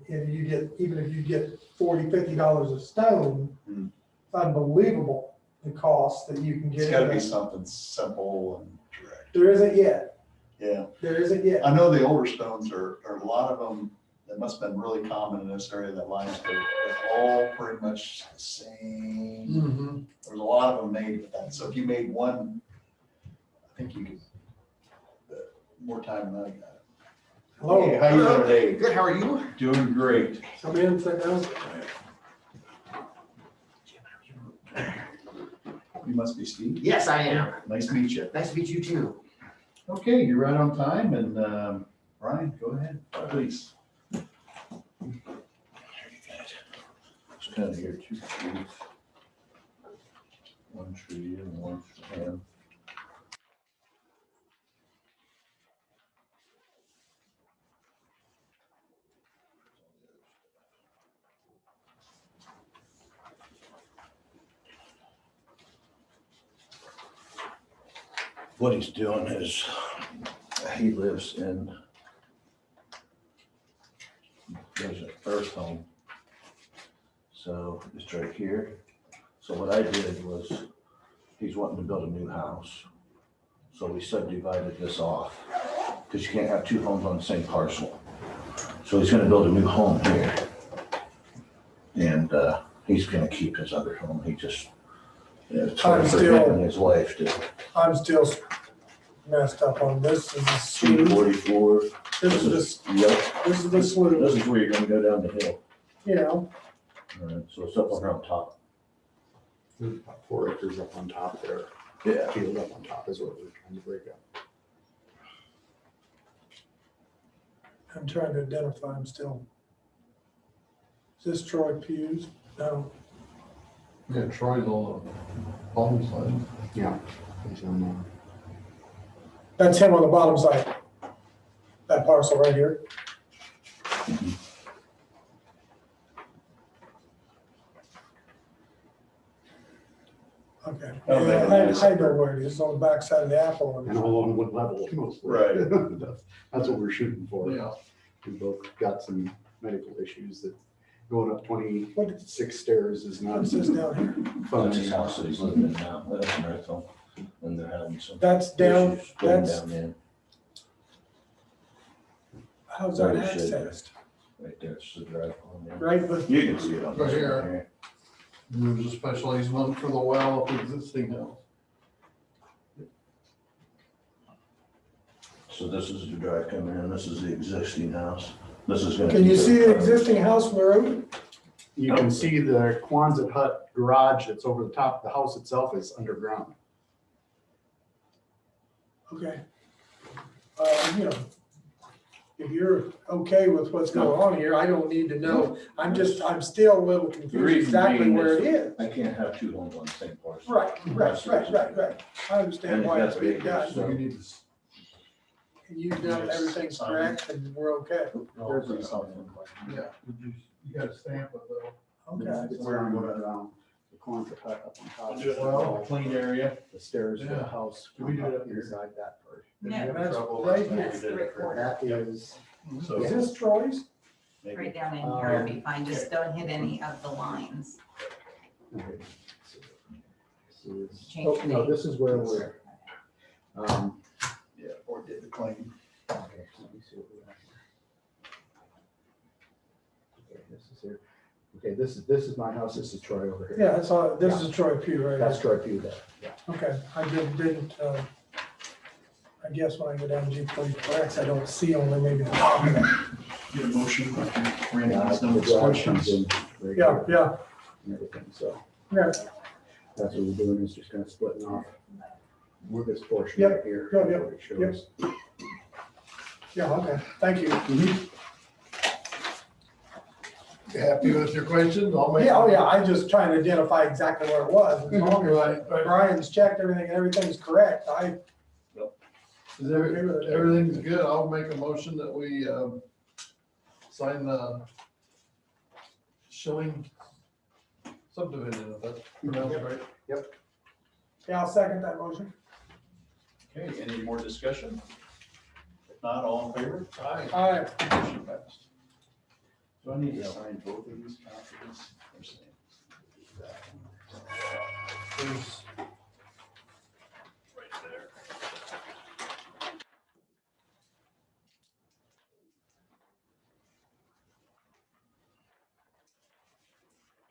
if you get, even if you get $40, $50 a stone, Hmm. it's unbelievable, the cost that you can get. It's gotta into be that. something simple and direct. There isn't yet, Yeah, there isn't yet. I know the older stones are a lot of them, that must have been really common in this area, that limestone, they're all pretty much the same. There's a lot of them made with that, so if you made one, I think you could, more time than I got. Hello. Hey, how you doing today? Good, how are you? Doing great. Come in, sit down. You must be Steve. Yes, I am. Nice to meet you. Nice to meet you too. Okay, you're right on time, and Ryan, go ahead, please. Just kind of here, 2 trees. 1 tree and 1 stand. What he's doing is, he lives in, there's an earth home. So it's right here. So what I did was, he's wanting to build a new house. So we subdivided this off, because you can't have 2 homes on the same parcel. So he's gonna build a new home here. And he's gonna keep his other home, he just, it's for him and his wife to. I'm still messed up on. This is the slough. 244. This is Yep, this is the this slough, is where you're gonna go down the hill. you know, Alright, so it's up on around top. There's about 4 acres up on top there. Yeah. Field up on top is what we're trying to break up. I'm trying to identify them still. Is this Troy Hughes? No, Yeah, Troy's on the bottom side. Yeah. He's on, that's him on the bottom side. That parcel right here. Okay, Oh, yeah, man, I nice. know where it is, on the back side of the apple. and all on one level. mostly. Right. That's what we're shooting for. Yeah. We both got some medical issues that going up What 26 stairs is not is this down here? fun. That's his house that he's living in now, that's in Redfield, and they're having some. That's down, issues going that's, down there, how's that Very shady. accessed? right there, it's the drive on there. Right, but You can see it on Right this here. one here. And there's a special easement for the well of the existing house. So this is the drive coming in, this is the existing house, this is gonna. can you be see the existing house from the road? You can see the Quonset hut garage that's over the top. The house itself is underground. Okay. You know, if you're okay with what's going on here, I don't need to know. I'm still a little The confused reason exactly being where is it is. I can't have two homes on the same parcel. Right. I understand And why that's it's being big, done. So you need to. And you've done everything's correct and we're okay. There's something. Yeah, you gotta stamp it though. Okay. It's where I'm going around the Quonset hut up on top. We'll do it in a clean area. The stairs to Yeah. the house. Can we do it up here? Inside that part. Yeah, That's Trouble right last time here. we That's the did it. recorder. That is, So Is this Troy's? maybe Right down in here would be fine, just don't hit any of the lines. okay. So this is- Change oh, no, the- this is where we're, yeah, or did the claim. okay, let me see what we have here. Okay, this is here. Okay, this is my house, this is Troy over here. Yeah, that's all, this is Troy Pugh right That's here. Troy Pugh there, yeah. Okay, I didn't, I guess when I go down G44X, I don't see only maybe the top of it. Get a motion, Randy Yeah, has the no garage comes questions. in right Yeah, here yeah, and everything, so yeah, that's what we're doing, is just kind of splitting off this portion Yep, right here. yep, yep, what it shows. yeah, okay, thank you. You happy with your questions? I'll make. Yeah, oh yeah, I'm just trying to identify exactly where it was. As long as Right, right. Brian's checked everything, and everything's correct, Is everything's good? I'll make a motion that we, sign the Schilling subdivision, if that's pronounced right. yeah, I'll second that motion. Okay, any more discussion? If not, all in favor? Aye. All right, Motion passed. Do I need to sign both of these copies? There's-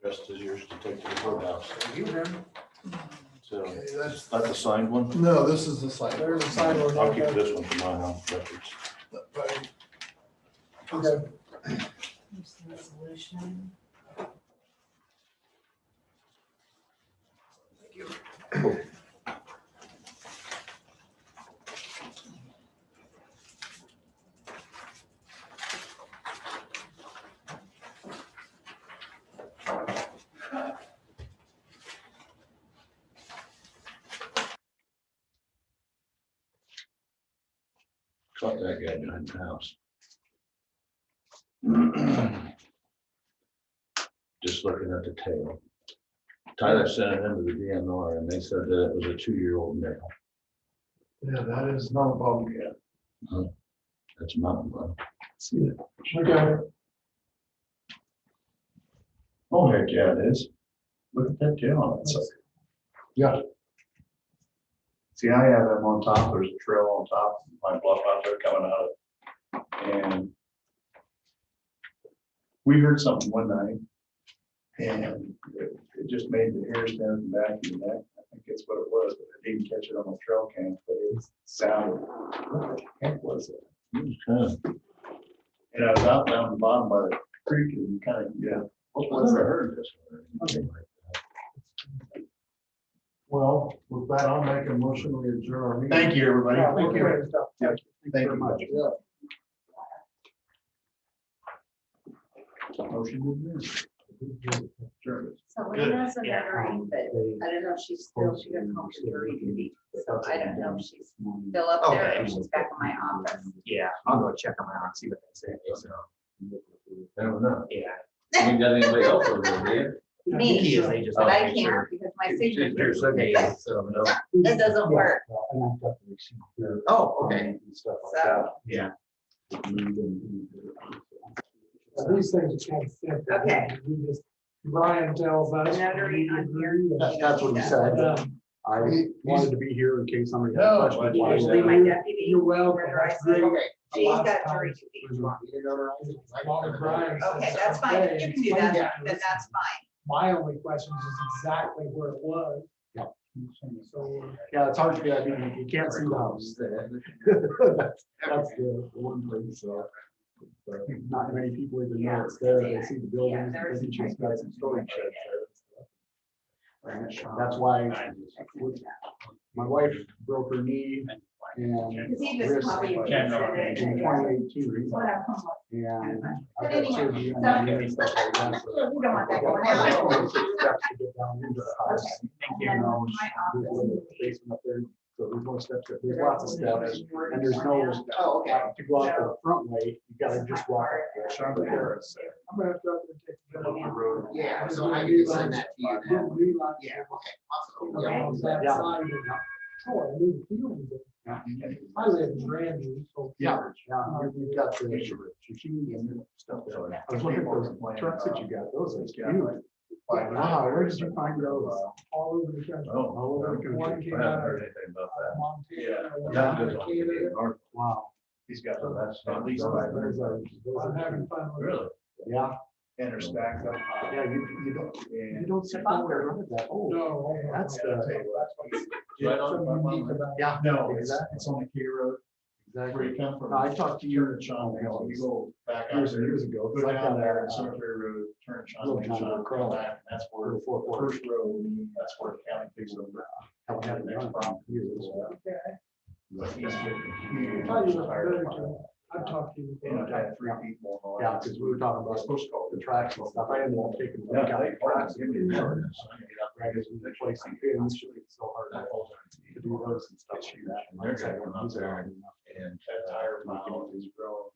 Rest is yours to take to the courthouse. you remember, So, Okay, that's, that's the signed one? no, this is the sign. there's a sign on I'll keep there. this one for my house records. Right. Okay, Here's the resolution. Caught that guy behind the house. Just looking at the tail. Tyler sent it into the DNR and they said that it was a 2-year-old male. Yeah, that is not a problem yet. That's a mountain lion. See it. okay, Oh, heck, yeah, it is. Look at that tail on it. So, Yeah. see, I have them on top, there's a trail on top, my bluff out there coming out of it. And we heard something one night and it just made the hair stand on the back of your neck. I think think it's what it was, but I didn't catch it on the trail cam, but it sounded, what the heck was it? And I was out down the bottom by the creek and kind of, yeah. What was Never it? heard this. Well, with that, I'll make a motion, we adjourn our meeting. Thank you, everybody. Yeah, Thank you. okay, stuff. Thank Very you. much. Yeah. Motion to adjourn. Sure. So Good. Lena's a veteran, but I don't know if she's still, she got called to jury duty, so I don't know if she's still up there or if she's back in my office. Yeah, I'll go check them out, see what they say, so, I don't know. yeah. You ain't got anybody else over there, do you? Me, He is, they just but wanna I make sure. can't because my signature Just okay, so, no. it doesn't work. And I've got the receipt here. Oh, okay. And stuff like that. Yeah. These things are kind of simple. Okay. We just, Brian tells us. Notary on here. That's what he said. Um, I wanted to be here in case somebody had No, a question. why Usually I- my deputy. You're welcome. notarizes That's great. it. She's Lots got of jury times duty. As long as Brian says Okay, that's fine. okay, You and can do explain that, to then us. that's fine. My only question is exactly where it was. Yeah. So, Yeah, it's hard to, I mean, you can't see the house. That's the one thing, so. but Not many people even know it's there. They see the buildings, there's- they just got some storage sheds there and stuff. That's why my wife broke her knee and Because he just wrist probably in can't send it. 2018. Whatever. And But I've got anyway, surgery on so- my knee and stuff like that. so We don't want that I got going on. steps to get down into the house. And You then know, my there's a office. little basement up there, so there's more steps, there's lots of steps, and there's no, Oh, okay. to go out the front way, you gotta just walk up the Sharp Terrace. I'm gonna have to up and take the bill. Up the road. Yeah, so I can send that to you then. Didn't realize Yeah, it okay, was awesome. on that Yeah. side, and, oh, I knew the field was there. I live in Grandview, so. Yeah, you've got the machine and stuff there. I was looking for those trucks that you got, those are huge. Wow, where did you find those? All over the country. Oh, All over the One country. came I haven't out of heard anything about that. Montana, one Yeah. out of Canada. Wow. He's got So that's at least Those 500. are- those I'm are- having fun with it. Really? Yeah, And they're stacked up high. yeah, you don't see nowhere around that. Oh, No. that's I'll tell the, you what, it's- Right on Something my unique mind. about it. yeah. No, it's Exactly. on the K road, where Exactly. you come from. No, I talked to you Turn at Sean Hill, you go back out years and there, years ago. 'cause go I down got there, a, Cemetery Road, turn at Sean little Hill, town Sean, of come Crow. back, and that's where, little four corner. first road, that's where county takes over. Haven't had it done in years. Okay. But he's getting huge. I thought you were tired better of to- I've talked to you And before. I've had 3 people in the Yeah, last. because we were talking about supposed to call the tracks and stuff. I ended up taking. the tracks and putting them right as we replacing pins, it's so hard to do those and stuff like that. They're gonna come out there And that tire pile is growing